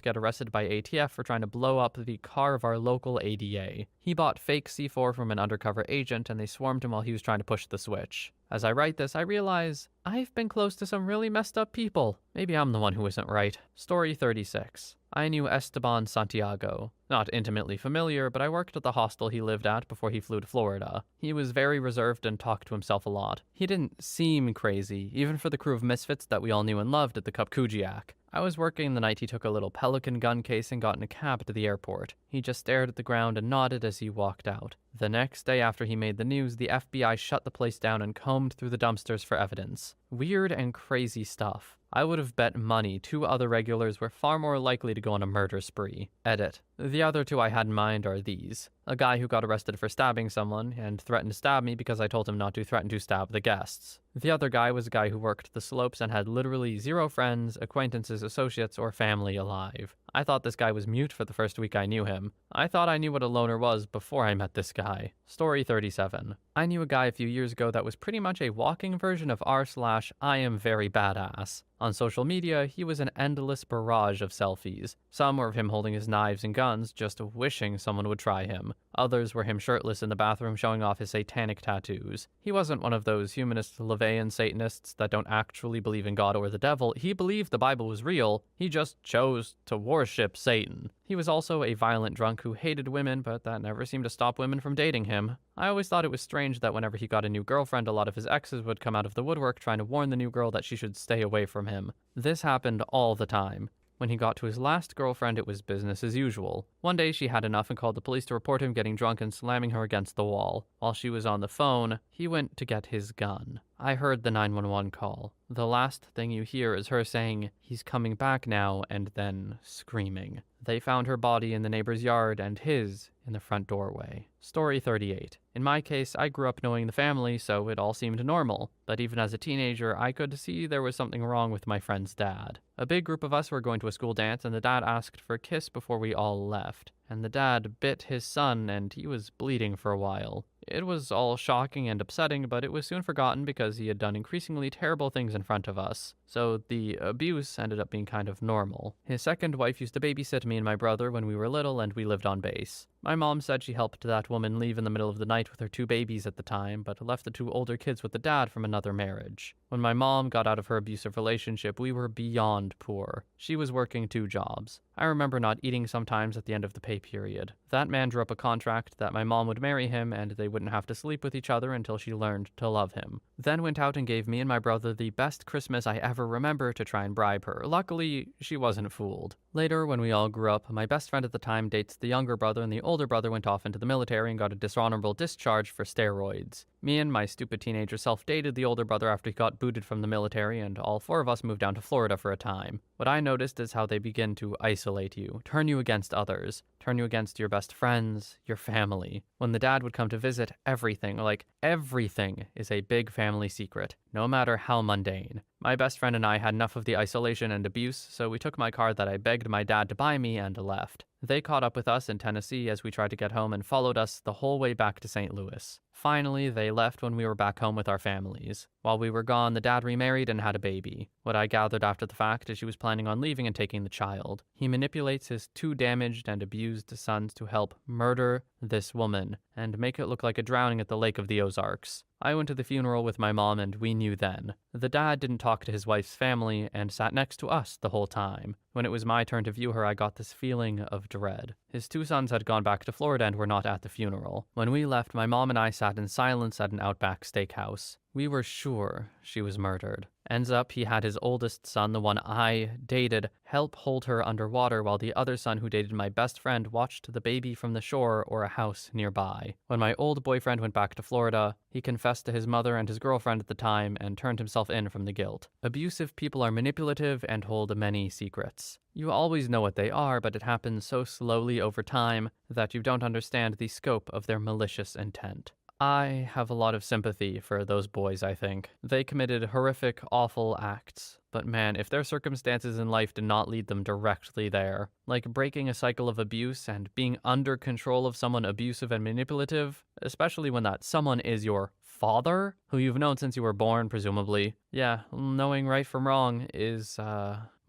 get arrested by ATF for trying to blow up the car of our local ADA. He bought fake C4 from an undercover agent and they swarmed him while he was trying to push the switch. As I write this, I realize I've been close to some really messed up people. Maybe I'm the one who isn't right. Story 36. I knew Esteban Santiago. Not intimately familiar, but I worked at the hostel he lived at before he flew to Florida. He was very reserved and talked to himself a lot. He didn't seem crazy, even for the crew of misfits that we all knew and loved at the Kupkujiak. I was working the night he took a little Pelican gun case and got in a cab to the airport. He just stared at the ground and nodded as he walked out. The next day after he made the news, the FBI shut the place down and combed through the dumpsters for evidence. Weird and crazy stuff. I would have bet money 2 other regulars were far more likely to go on a murder spree. Edit. The other 2 I had in mind are these. A guy who got arrested for stabbing someone and threatened to stab me because I told him not to threaten to stab the guests. The other guy was a guy who worked the slopes and had literally 0 friends, acquaintances, associates, or family alive. I thought this guy was mute for the first week I knew him. I thought I knew what a loner was before I met this guy. Story 37. I knew a guy a few years ago that was pretty much a walking version of r/I am very badass. On social media, he was an endless barrage of selfies. Some were of him holding his knives and guns, just wishing someone would try him. Others were him shirtless in the bathroom showing off his satanic tattoos. He wasn't one of those humanist Levian Satanists that don't actually believe in God or the devil. He believed the Bible was real. He just chose to worship Satan. He was also a violent drunk who hated women, but that never seemed to stop women from dating him. I always thought it was strange that whenever he got a new girlfriend, a lot of his exes would come out of the woodwork trying to warn the new girl that she should stay away from him. This happened all the time. When he got to his last girlfriend, it was business as usual. One day she had enough and called the police to report him getting drunk and slamming her against the wall. While she was on the phone, he went to get his gun. I heard the 911 call. The last thing you hear is her saying, "He's coming back now," and then screaming. They found her body in the neighbor's yard and his in the front doorway. Story 38. In my case, I grew up knowing the family, so it all seemed normal. But even as a teenager, I could see there was something wrong with my friend's dad. A big group of us were going to a school dance, and the dad asked for a kiss before we all left. And the dad bit his son, and he was bleeding for a while. It was all shocking and upsetting, but it was soon forgotten because he had done increasingly terrible things in front of us. So the abuse ended up being kind of normal. His second wife used to babysit me and my brother when we were little, and we lived on base. My mom said she helped that woman leave in the middle of the night with her 2 babies at the time, but left the 2 older kids with the dad from another marriage. When my mom got out of her abusive relationship, we were beyond poor. She was working 2 jobs. I remember not eating sometimes at the end of the pay period. That man drew up a contract that my mom would marry him and they wouldn't have to sleep with each other until she learned to love him. Then went out and gave me and my brother the best Christmas I ever remember to try and bribe her. Luckily, she wasn't fooled. Later, when we all grew up, my best friend at the time dates the younger brother, and the older brother went off into the military and got a dishonorable discharge for steroids. Me and my stupid teenager self dated the older brother after he got booted from the military, and all four of us moved down to Florida for a time. What I noticed is how they begin to isolate you, turn you against others, turn you against your best friends, your family. When the dad would come to visit, everything is a big family secret, no matter how mundane. My best friend and I had enough of the isolation and abuse, so we took my car that I begged my dad to buy me and left. They caught up with us in Tennessee as we tried to get home and followed us the whole way back to St. Louis. Finally, they left when we were back home with our families. While we were gone, the dad remarried and had a baby. What I gathered after the fact is she was planning on leaving and taking the child. He manipulates his two damaged and abused sons to help murder this woman and make it look like a drowning at the Lake of the Ozarks. I went to the funeral with my mom and we knew then. The dad didn't talk to his wife's family and sat next to us the whole time. When it was my turn to view her, I got this feeling of dread. His two sons had gone back to Florida and were not at the funeral. When we left, my mom and I sat in silence at an Outback steakhouse. We were sure she was murdered. Ends up, he had his oldest son, the one I dated, help hold her underwater while the other son who dated my best friend watched the baby from the shore or a house nearby. When my old boyfriend went back to Florida, he confessed to his mother and his girlfriend at the time and turned himself in from the guilt. Abusive people are manipulative and hold many secrets. You always know what they are, but it happens so slowly over time that you don't understand the scope of their malicious intent. I have a lot of sympathy for those boys, I think. They committed horrific, awful acts. But man, if their circumstances in life did not lead them directly there, like breaking a cycle of abuse and being under control of someone abusive and manipulative, especially when that someone is your father, who you've known since you were born, presumably, yeah, knowing right from wrong is,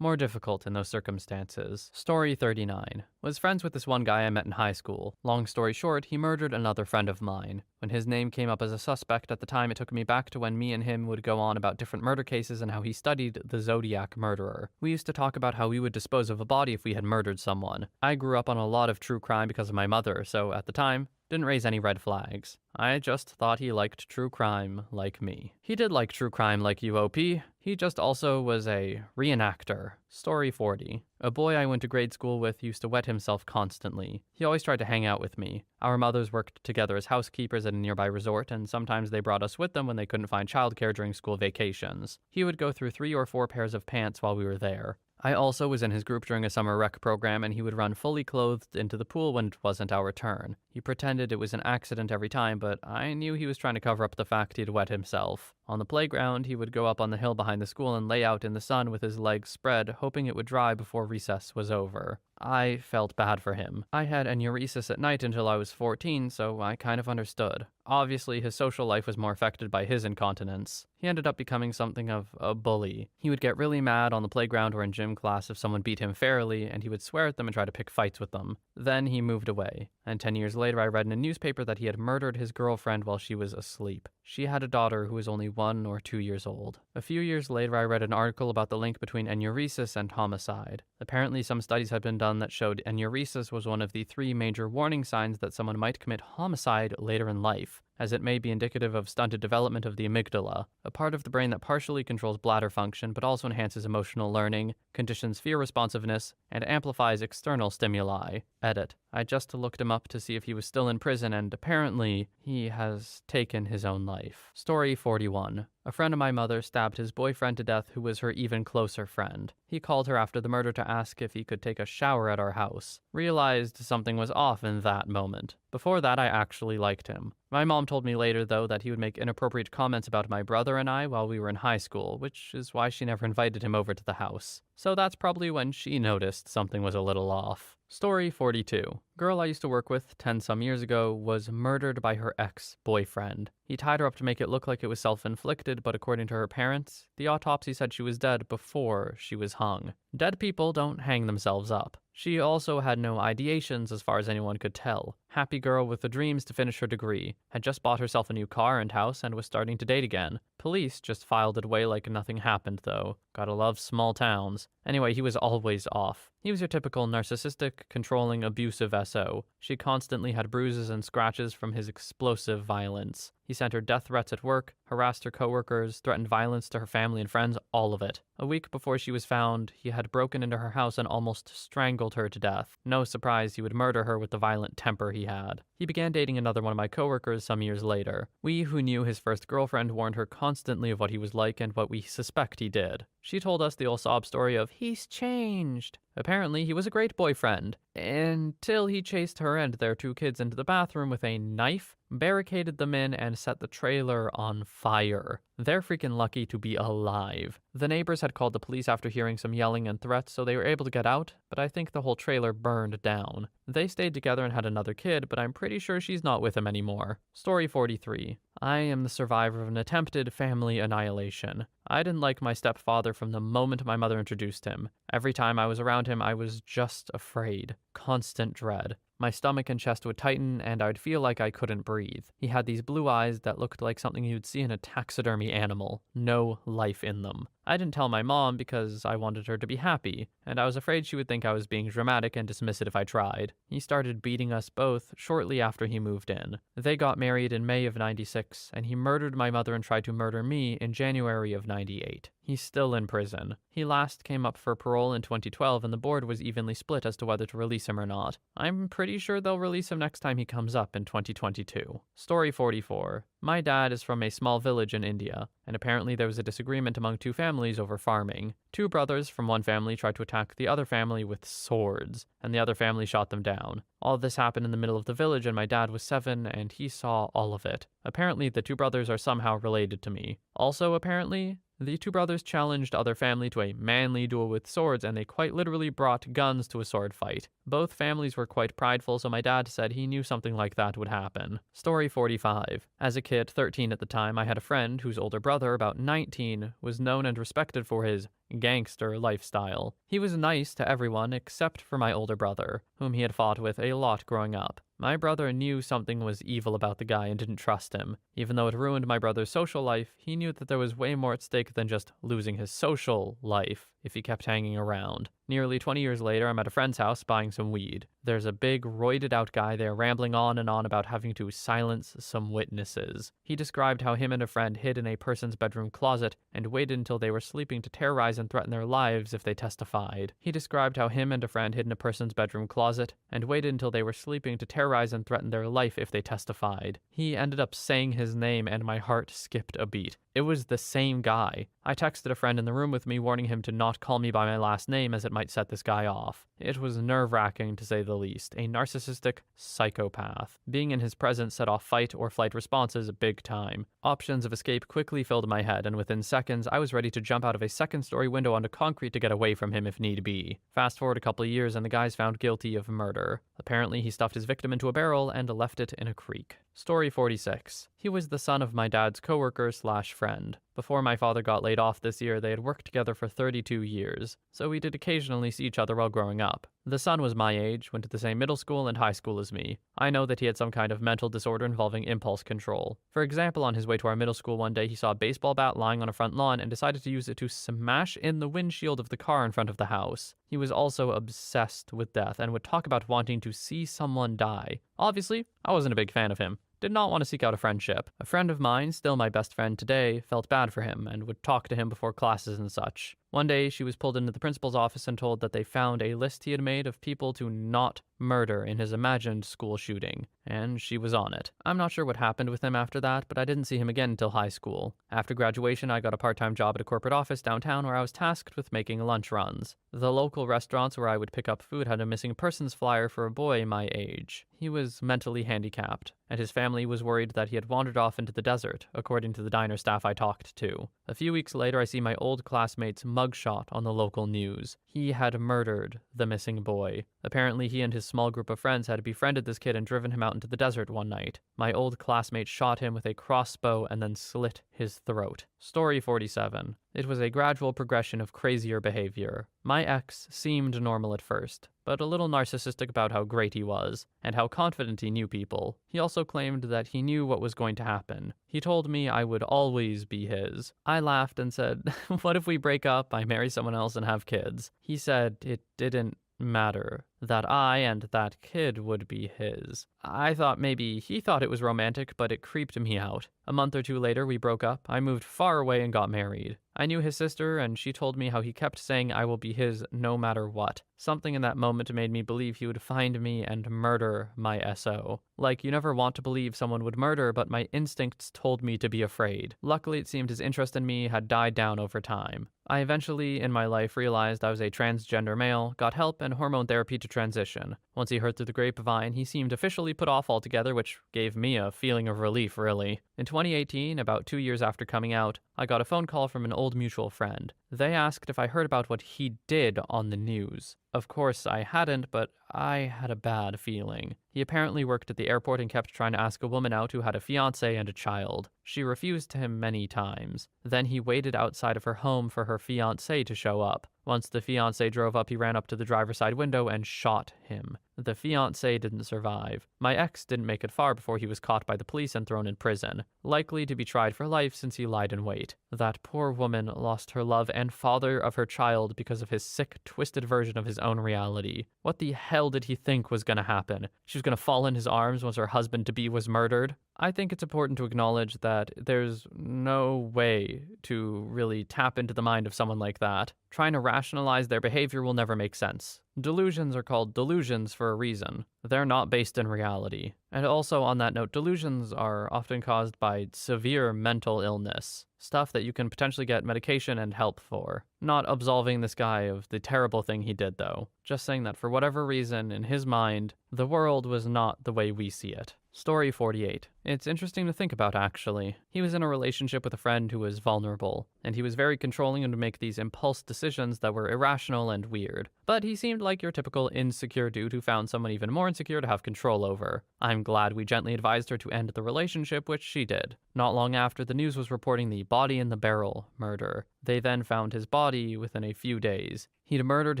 more difficult in those circumstances. Story 39. Was friends with this one guy I met in high school. Long story short, he murdered another friend of mine. When his name came up as a suspect at the time, it took me back to when me and him would go on about different murder cases and how he studied the Zodiac murderer. We used to talk about how we would dispose of a body if we had murdered someone. I grew up on a lot of true crime because of my mother, so at the time, didn't raise any red flags. I just thought he liked true crime like me. He did like true crime like you, OP. He just also was a reenactor. Story 40. A boy I went to grade school with used to wet himself constantly. He always tried to hang out with me. Our mothers worked together as housekeepers at a nearby resort, and sometimes they brought us with them when they couldn't find childcare during school vacations. He would go through 3 or 4 pairs of pants while we were there. I also was in his group during a summer rec program, and he would run fully clothed into the pool when it wasn't our turn. He pretended it was an accident every time, but I knew he was trying to cover up the fact he'd wet himself. On the playground, he would go up on the hill behind the school and lay out in the sun with his legs spread, hoping it would dry before recess was over. I felt bad for him. I had enuresis at night until I was 14, so I kind of understood. Obviously, his social life was more affected by his incontinence. He ended up becoming something of a bully. He would get really mad on the playground or in gym class if someone beat him fairly, and he would swear at them and try to pick fights with them. Then he moved away, and 10 years later I read in a newspaper that he had murdered his girlfriend while she was asleep. She had a daughter who was only 1 or 2 years old. A few years later I read an article about the link between enuresis and homicide. Apparently some studies had been done that showed enuresis was one of the 3 major warning signs that someone might commit homicide later in life, as it may be indicative of stunted development of the amygdala, a part of the brain that partially controls bladder function but also enhances emotional learning, conditions fear responsiveness, and amplifies external stimuli. Edit. I just looked him up to see if he was still in prison, and apparently he has taken his own life. Story 41. A friend of my mother stabbed his boyfriend to death who was her even closer friend. He called her after the murder to ask if he could take a shower at our house. Realized something was off in that moment. Before that, I actually liked him. My mom told me later, though, that he would make inappropriate comments about my brother and I while we were in high school, which is why she never invited him over to the house. So that's probably when she noticed something was a little off. Story 42. Girl I used to work with 10-some years ago was murdered by her ex-boyfriend. He tied her up to make it look like it was self-inflicted, but according to her parents, the autopsy said she was dead before she was hung. Dead people don't hang themselves up. She also had no ideations as far as anyone could tell. Happy girl with the dreams to finish her degree. Had just bought herself a new car and house and was starting to date again. Police just filed it away like nothing happened, though. Gotta love small towns. Anyway, he was always off. He was your typical narcissistic, controlling, abusive SO. She constantly had bruises and scratches from his explosive violence. He sent her death threats at work, harassed her coworkers, threatened violence to her family and friends, all of it. A week before she was found, he had broken into her house and almost strangled her to death. No surprise he would murder her with the violent temper he had. He began dating another one of my coworkers some years later. We who knew his first girlfriend warned her constantly of what he was like and what we suspect he did. She told us the old sob story of, "He's changed." Apparently, he was a great boyfriend, until he chased her and their 2 kids into the bathroom with a knife, barricaded them in, and set the trailer on fire. They're freaking lucky to be alive. The neighbors had called the police after hearing some yelling and threats, so they were able to get out, but I think the whole trailer burned down. They stayed together and had another kid, but I'm pretty sure she's not with him anymore. Story 43. I am the survivor of an attempted family annihilation. I didn't like my stepfather from the moment my mother introduced him. Every time I was around him, I was just afraid. Constant dread. My stomach and chest would tighten, and I'd feel like I couldn't breathe. He had these blue eyes that looked like something you'd see in a taxidermy animal. No life in them. I didn't tell my mom because I wanted her to be happy, and I was afraid she would think I was being dramatic and dismiss it if I tried. He started beating us both shortly after he moved in. They got married in May of '96, and he murdered my mother and tried to murder me in January of '98. He's still in prison. He last came up for parole in 2012, and the board was evenly split as to whether to release him or not. I'm pretty sure they'll release him next time he comes up in 2022. Story 44. My dad is from a small village in India, and apparently there was a disagreement among 2 families over farming. 2 brothers from one family tried to attack the other family with swords, and the other family shot them down. All this happened in the middle of the village, and my dad was 7, and he saw all of it. Apparently, the 2 brothers are somehow related to me. Also, apparently, the 2 brothers challenged other family to a manly duel with swords, and they quite literally brought guns to a sword fight. Both families were quite prideful, so my dad said he knew something like that would happen. Story 45. As a kid, 13 at the time, I had a friend whose older brother, about 19, was known and respected for his gangster lifestyle. He was nice to everyone except for my older brother, whom he had fought with a lot growing up. My brother knew something was evil about the guy and didn't trust him. Even though it ruined my brother's social life, he knew that there was way more at stake than just losing his social life if he kept hanging around. Nearly 20 years later, I'm at a friend's house buying some weed. There's a big, roided out guy there rambling on and on about having to silence some witnesses. He described how him and a friend hid in a person's bedroom closet and waited until they were sleeping to terrorize and threaten their lives if they testified. He described how him and a friend hid in a person's bedroom closet and waited until they were sleeping to terrorize and threaten their life if they testified. He ended up saying his name and my heart skipped a beat. It was the same guy. I texted a friend in the room with me warning him to not call me by my last name as it might set this guy off. It was nerve-wracking to say the least. A narcissistic psychopath. Being in his presence set off fight or flight responses big time. Options of escape quickly filled my head, and within seconds I was ready to jump out of a second-story window onto concrete to get away from him if need be. Fast forward a couple of years and the guy's found guilty of murder. Apparently he stuffed his victim into a barrel and left it in a creek. Story 46. He was the son of my dad's coworker/friend. Before my father got laid off this year, they had worked together for 32 years, so we did occasionally see each other while growing up. The son was my age, went to the same middle school and high school as me. I know that he had some kind of mental disorder involving impulse control. For example, on his way to our middle school one day, he saw a baseball bat lying on a front lawn and decided to use it to smash in the windshield of the car in front of the house. He was also obsessed with death and would talk about wanting to see someone die. Obviously, I wasn't a big fan of him. Did not want to seek out a friendship. A friend of mine, still my best friend today, felt bad for him and would talk to him before classes and such. One day, she was pulled into the principal's office and told that they found a list he had made of people to not murder in his imagined school shooting, and she was on it. I'm not sure what happened with him after that, but I didn't see him again until high school. After graduation, I got a part-time job at a corporate office downtown where I was tasked with making lunch runs. The local restaurants where I would pick up food had a missing persons flyer for a boy my age. He was mentally handicapped, and his family was worried that he had wandered off into the desert, according to the diner staff I talked to. A few weeks later, I see my old classmate's mugshot on the local news. He had murdered the missing boy. Apparently, he and his small group of friends had befriended this kid and driven him out into the desert one night. My old classmate shot him with a crossbow and then slit his throat. Story 47. It was a gradual progression of crazier behavior. My ex seemed normal at first, but a little narcissistic about how great he was, and how confident he knew people. He also claimed that he knew what was going to happen. He told me I would always be his. I laughed and said, "What if we break up, I marry someone else, and have kids?" He said it didn't matter, that I and that kid would be his. I thought maybe he thought it was romantic, but it creeped me out. A month or two later, we broke up. I moved far away and got married. I knew his sister, and she told me how he kept saying I will be his no matter what. Something in that moment made me believe he would find me and murder my SO. Like, you never want to believe someone would murder, but my instincts told me to be afraid. Luckily, it seemed his interest in me had died down over time. I eventually, in my life, realized I was a transgender male, got help and hormone therapy to transition. Once he heard through the grapevine, he seemed officially put off altogether, which gave me a feeling of relief, really. In 2018, about 2 years after coming out, I got a phone call from an old mutual friend. They asked if I heard about what he did on the news. Of course, I hadn't, but I had a bad feeling. He apparently worked at the airport and kept trying to ask a woman out who had a fiancé and a child. She refused him many times. Then he waited outside of her home for her fiancé to show up. Once the fiancé drove up, he ran up to the driver's side window and shot him. The fiancé didn't survive. My ex didn't make it far before he was caught by the police and thrown in prison, likely to be tried for life since he lied in wait. That poor woman lost her love and father of her child because of his sick, twisted version of his own reality. What the hell did he think was gonna happen? She was gonna fall in his arms once her husband-to-be was murdered? I think it's important to acknowledge that there's no way to really tap into the mind of someone like that. Trying to rationalize their behavior will never make sense. Delusions are called delusions for a reason. They're not based in reality. And also, on that note, delusions are often caused by severe mental illness. Stuff that you can potentially get medication and help for. Not absolving this guy of the terrible thing he did, though. Just saying that for whatever reason, in his mind, the world was not the way we see it. Story 48. It's interesting to think about, actually. He was in a relationship with a friend who was vulnerable, and he was very controlling and would make these impulse decisions that were irrational and weird. But he seemed like your typical insecure dude who found someone even more insecure to have control over. I'm glad we gently advised her to end the relationship, which she did. Not long after, the news was reporting the body in the barrel murder. They then found his body within a few days. He'd murdered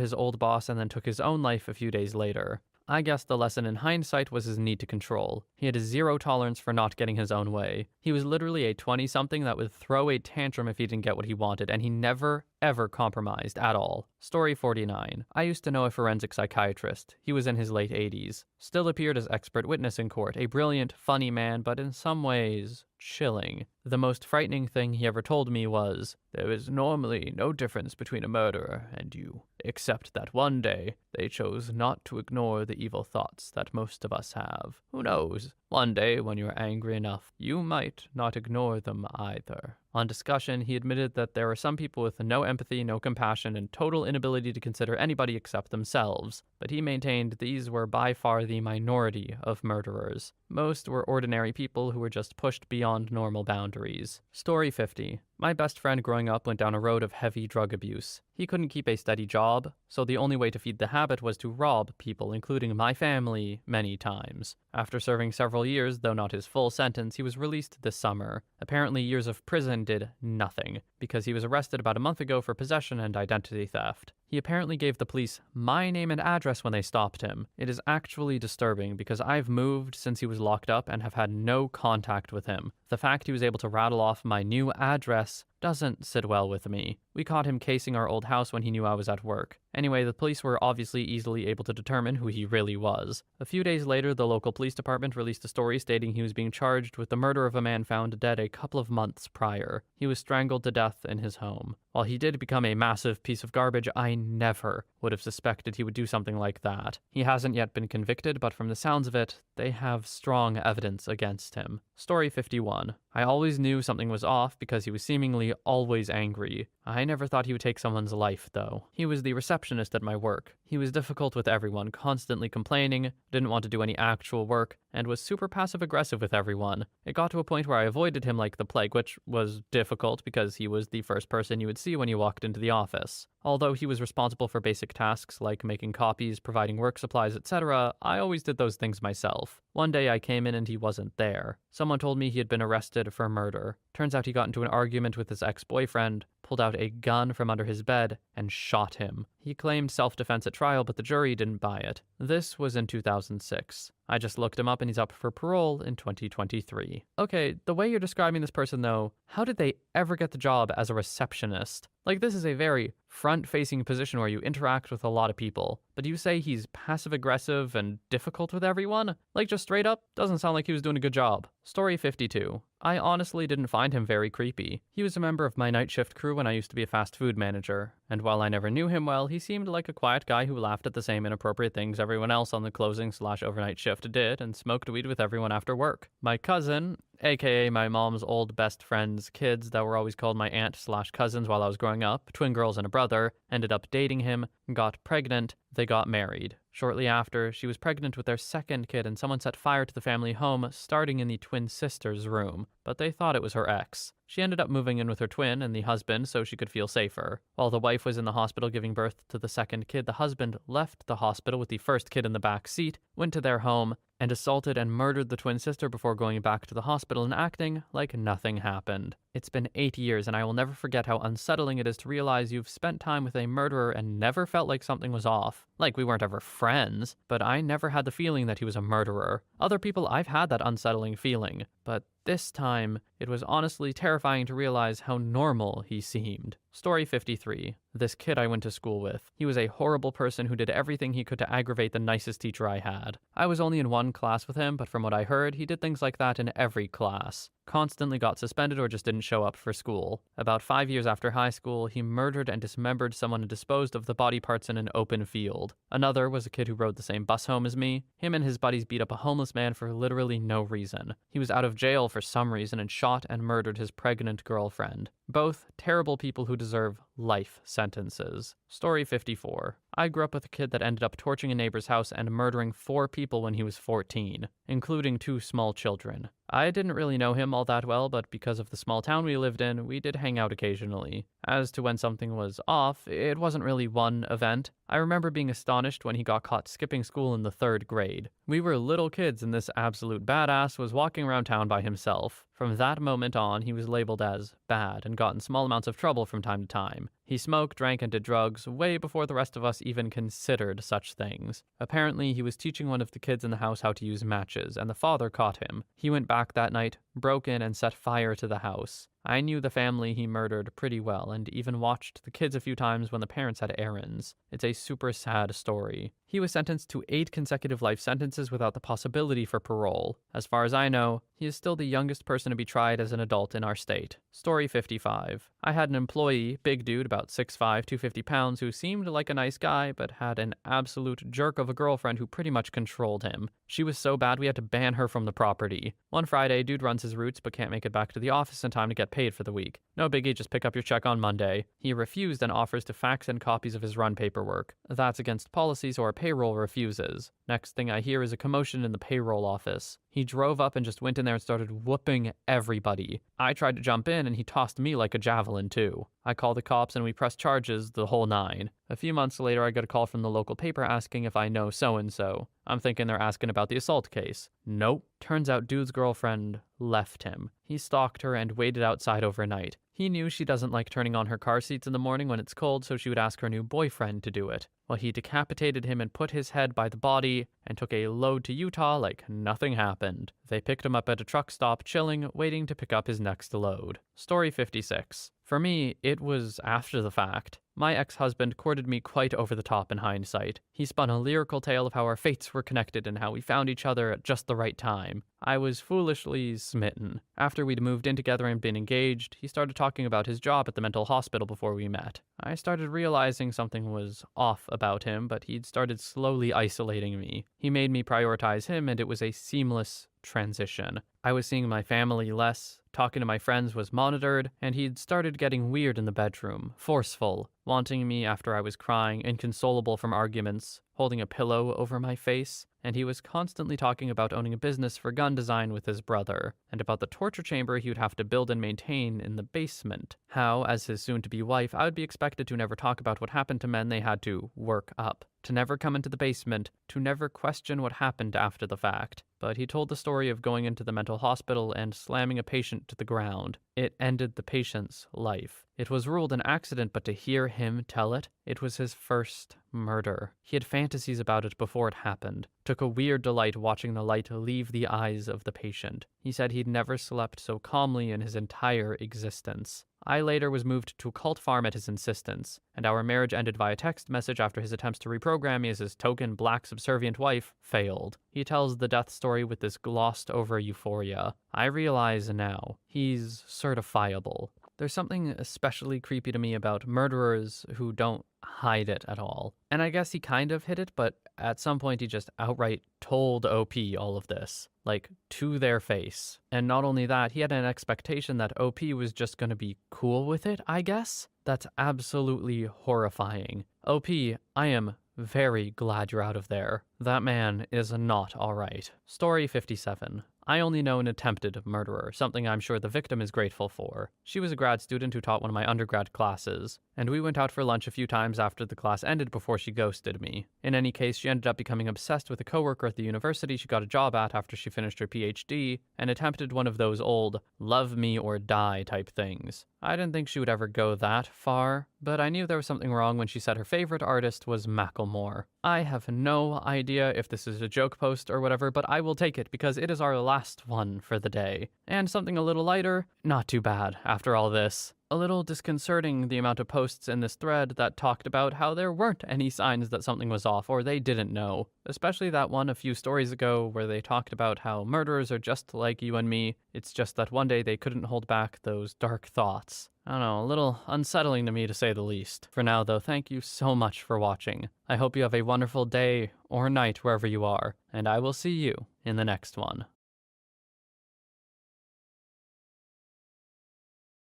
his old boss and then took his own life a few days later. I guess the lesson in hindsight was his need to control. He had a zero tolerance for not getting his own way. He was literally a 20-something that would throw a tantrum if he didn't get what he wanted, and he never, ever compromised at all. Story 49. I used to know a forensic psychiatrist. He was in his late 80s. Still appeared as expert witness in court, a brilliant, funny man, but in some ways, chilling. The most frightening thing he ever told me was, "There is normally no difference between a murderer and you, except that one day they chose not to ignore the evil thoughts that most of us have. Who knows? One day, when you're angry enough, you might not ignore them either." On discussion, he admitted that there are some people with no empathy, no compassion, and total inability to consider anybody except themselves, but he maintained these were by far the minority of murderers. Most were ordinary people who were just pushed beyond normal boundaries. Story 50. My best friend growing up went down a road of heavy drug abuse. He couldn't keep a steady job, so the only way to feed the habit was to rob people, including my family, many times. After serving several years, though not his full sentence, he was released this summer. Apparently, years of prison did nothing, because he was arrested about a month ago for possession and identity theft. He apparently gave the police my name and address when they stopped him. It is actually disturbing because I've moved since he was locked up and have had no contact with him. The fact he was able to rattle off my new address doesn't sit well with me. We caught him casing our old house when he knew I was at work. Anyway, the police were obviously easily able to determine who he really was. A few days later, the local police department released a story stating he was being charged with the murder of a man found dead a couple of months prior. He was strangled to death in his home. While he did become a massive piece of garbage, I never would have suspected he would do something like that. He hasn't yet been convicted, but from the sounds of it, they have strong evidence against him. Story 51. I always knew something was off because he was seemingly always angry. I never thought he would take someone's life, though. He was the receptionist at my work. He was difficult with everyone, constantly complaining, didn't want to do any actual work, and was super passive-aggressive with everyone. It got to a point where I avoided him like the plague, which was difficult because he was the first person you would see when you walked into the office. Although he was responsible for basic tasks like making copies, providing work supplies, etc., I always did those things myself. One day I came in and he wasn't there. Someone told me he had been arrested for murder. Turns out he got into an argument with his ex-boyfriend, pulled out a gun from under his bed and shot him. He claimed self-defense at trial, but the jury didn't buy it. This was in 2006. I just looked him up and he's up for parole in 2023. Okay, the way you're describing this person though, how did they ever get the job as a receptionist? Like, this is a very front-facing position where you interact with a lot of people, but you say he's passive-aggressive and difficult with everyone? Like, just straight up, doesn't sound like he was doing a good job. Story 52. I honestly didn't find him very creepy. He was a member of my night shift crew when I used to be a fast food manager, and while I never knew him well, he seemed like a quiet guy who laughed at the same inappropriate things everyone else on the closing/overnight shift did and smoked weed with everyone after work. My cousin, aka my mom's old best friend's kids that were always called my aunt/cousins while I was growing up, twin girls and a brother, ended up dating him, got pregnant, they got married. Shortly after, she was pregnant with their second kid and someone set fire to the family home, starting in the twin sister's room, but they thought it was her ex. She ended up moving in with her twin and the husband so she could feel safer. While the wife was in the hospital giving birth to the second kid, the husband left the hospital with the first kid in the back seat, went to their home, and assaulted and murdered the twin sister before going back to the hospital and acting like nothing happened. It's been 8 years, and I will never forget how unsettling it is to realize you've spent time with a murderer and never felt like something was off. Like, we weren't ever friends, but I never had the feeling that he was a murderer. Other people, I've had that unsettling feeling, but this time, it was honestly terrifying to realize how normal he seemed. Story 53. This kid I went to school with. He was a horrible person who did everything he could to aggravate the nicest teacher I had. I was only in one class with him, but from what I heard, he did things like that in every class. Constantly got suspended or just didn't show up for school. About 5 years after high school, he murdered and dismembered someone and disposed of the body parts in an open field. Another was a kid who rode the same bus home as me. Him and his buddies beat up a homeless man for literally no reason. He was out of jail for some reason and shot and murdered his pregnant girlfriend. Both terrible people who deserve life sentences. Story 54. I grew up with a kid that ended up torching a neighbor's house and murdering 4 people when he was 14, including 2 small children. I didn't really know him all that well, but because of the small town we lived in, we did hang out occasionally. As to when something was off, it wasn't really one event. I remember being astonished when he got caught skipping school in the 3rd grade. We were little kids and this absolute badass was walking around town by himself. From that moment on, he was labeled as bad and got in small amounts of trouble from time to time. He smoked, drank, and did drugs way before the rest of us even considered such things. Apparently, he was teaching one of the kids in the house how to use matches, and the father caught him. He went back that night, broke in, and set fire to the house. I knew the family he murdered pretty well and even watched the kids a few times when the parents had errands. It's a super sad story. He was sentenced to 8 consecutive life sentences without the possibility for parole. As far as I know, he is still the youngest person to be tried as an adult in our state. Story 55. I had an employee, big dude, about 6'5", 250 pounds, who seemed like a nice guy, but had an absolute jerk of a girlfriend who pretty much controlled him. She was so bad we had to ban her from the property. One Friday, dude runs his routes but can't make it back to the office in time to get paid for the week. No biggie, just pick up your check on Monday. He refused and offers to fax in copies of his run paperwork. That's against policy, so our payroll refuses. Next thing I hear is a commotion in the payroll office. He drove up and just went in there and started whooping everybody. I tried to jump in and he tossed me like a javelin too. I called the cops and we pressed charges, the whole 9. A few months later, I got a call from the local paper asking if I know so-and-so. I'm thinking they're asking about the assault case. Nope. Turns out dude's girlfriend left him. He stalked her and waited outside overnight. He knew she doesn't like turning on her car seats in the morning when it's cold, so she would ask her new boyfriend to do it. Well, he decapitated him and put his head by the body and took a load to Utah like nothing happened. They picked him up at a truck stop, chilling, waiting to pick up his next load. Story 56. For me, it was after the fact. My ex-husband courted me quite over the top in hindsight. He spun a lyrical tale of how our fates were connected and how we found each other at just the right time. I was foolishly smitten. After we'd moved in together and been engaged, he started talking about his job at the mental hospital before we met. I started realizing something was off about him, but he'd started slowly isolating me. He made me prioritize him, and it was a seamless transition. I was seeing my family less, talking to my friends was monitored, and he'd started getting weird in the bedroom, forceful, wanting me after I was crying, inconsolable from arguments, holding a pillow over my face, and he was constantly talking about owning a business for gun design with his brother, and about the torture chamber he would have to build and maintain in the basement. How, as his soon-to-be wife, I would be expected to never talk about what happened to men they had to work up, to never come into the basement, to never question what happened after the fact. But he told the story of going into the mental hospital and slamming a patient to the ground. It ended the patient's life. It was ruled an accident, but to hear him tell it, it was his first murder. He had fantasies about it before it happened, took a weird delight watching the light leave the eyes of the patient. He said he'd never slept so calmly in his entire existence. I later was moved to a cult farm at his insistence, and our marriage ended via text message after his attempts to reprogram me as his token black subservient wife failed. He tells the death story with this glossed over euphoria. I realize now, he's certifiable. There's something especially creepy to me about murderers who don't hide it at all. And I guess he kind of hid it, but at some point he just outright told OP all of this, like to their face. And not only that, he had an expectation that OP was just going to be cool with it, I guess? That's absolutely horrifying. OP, I am very glad you're out of there. That man is not all right. Story 57. I only know an attempted murderer, something I'm sure the victim is grateful for. She was a grad student who taught one of my undergrad classes, and we went out for lunch a few times after the class ended before she ghosted me. In any case, she ended up becoming obsessed with a coworker at the university she got a job at after she finished her PhD, and attempted one of those old love me or die type things. I didn't think she would ever go that far, but I knew there was something wrong when she said her favorite artist was Macklemore. I have no idea if this is a joke post or whatever, but I will take it because it is our last one for the day. And something a little lighter, not too bad after all this. A little disconcerting the amount of posts in this thread that talked about how there weren't any signs that something was off or they didn't know. Especially that one a few stories ago where they talked about how murderers are just like you and me. It's just that one day they couldn't hold back those dark thoughts. I don't know, a little unsettling to me to say the least. For now though, thank you so much for watching. I hope you have a wonderful day or night wherever you are, and I will see you in the next one.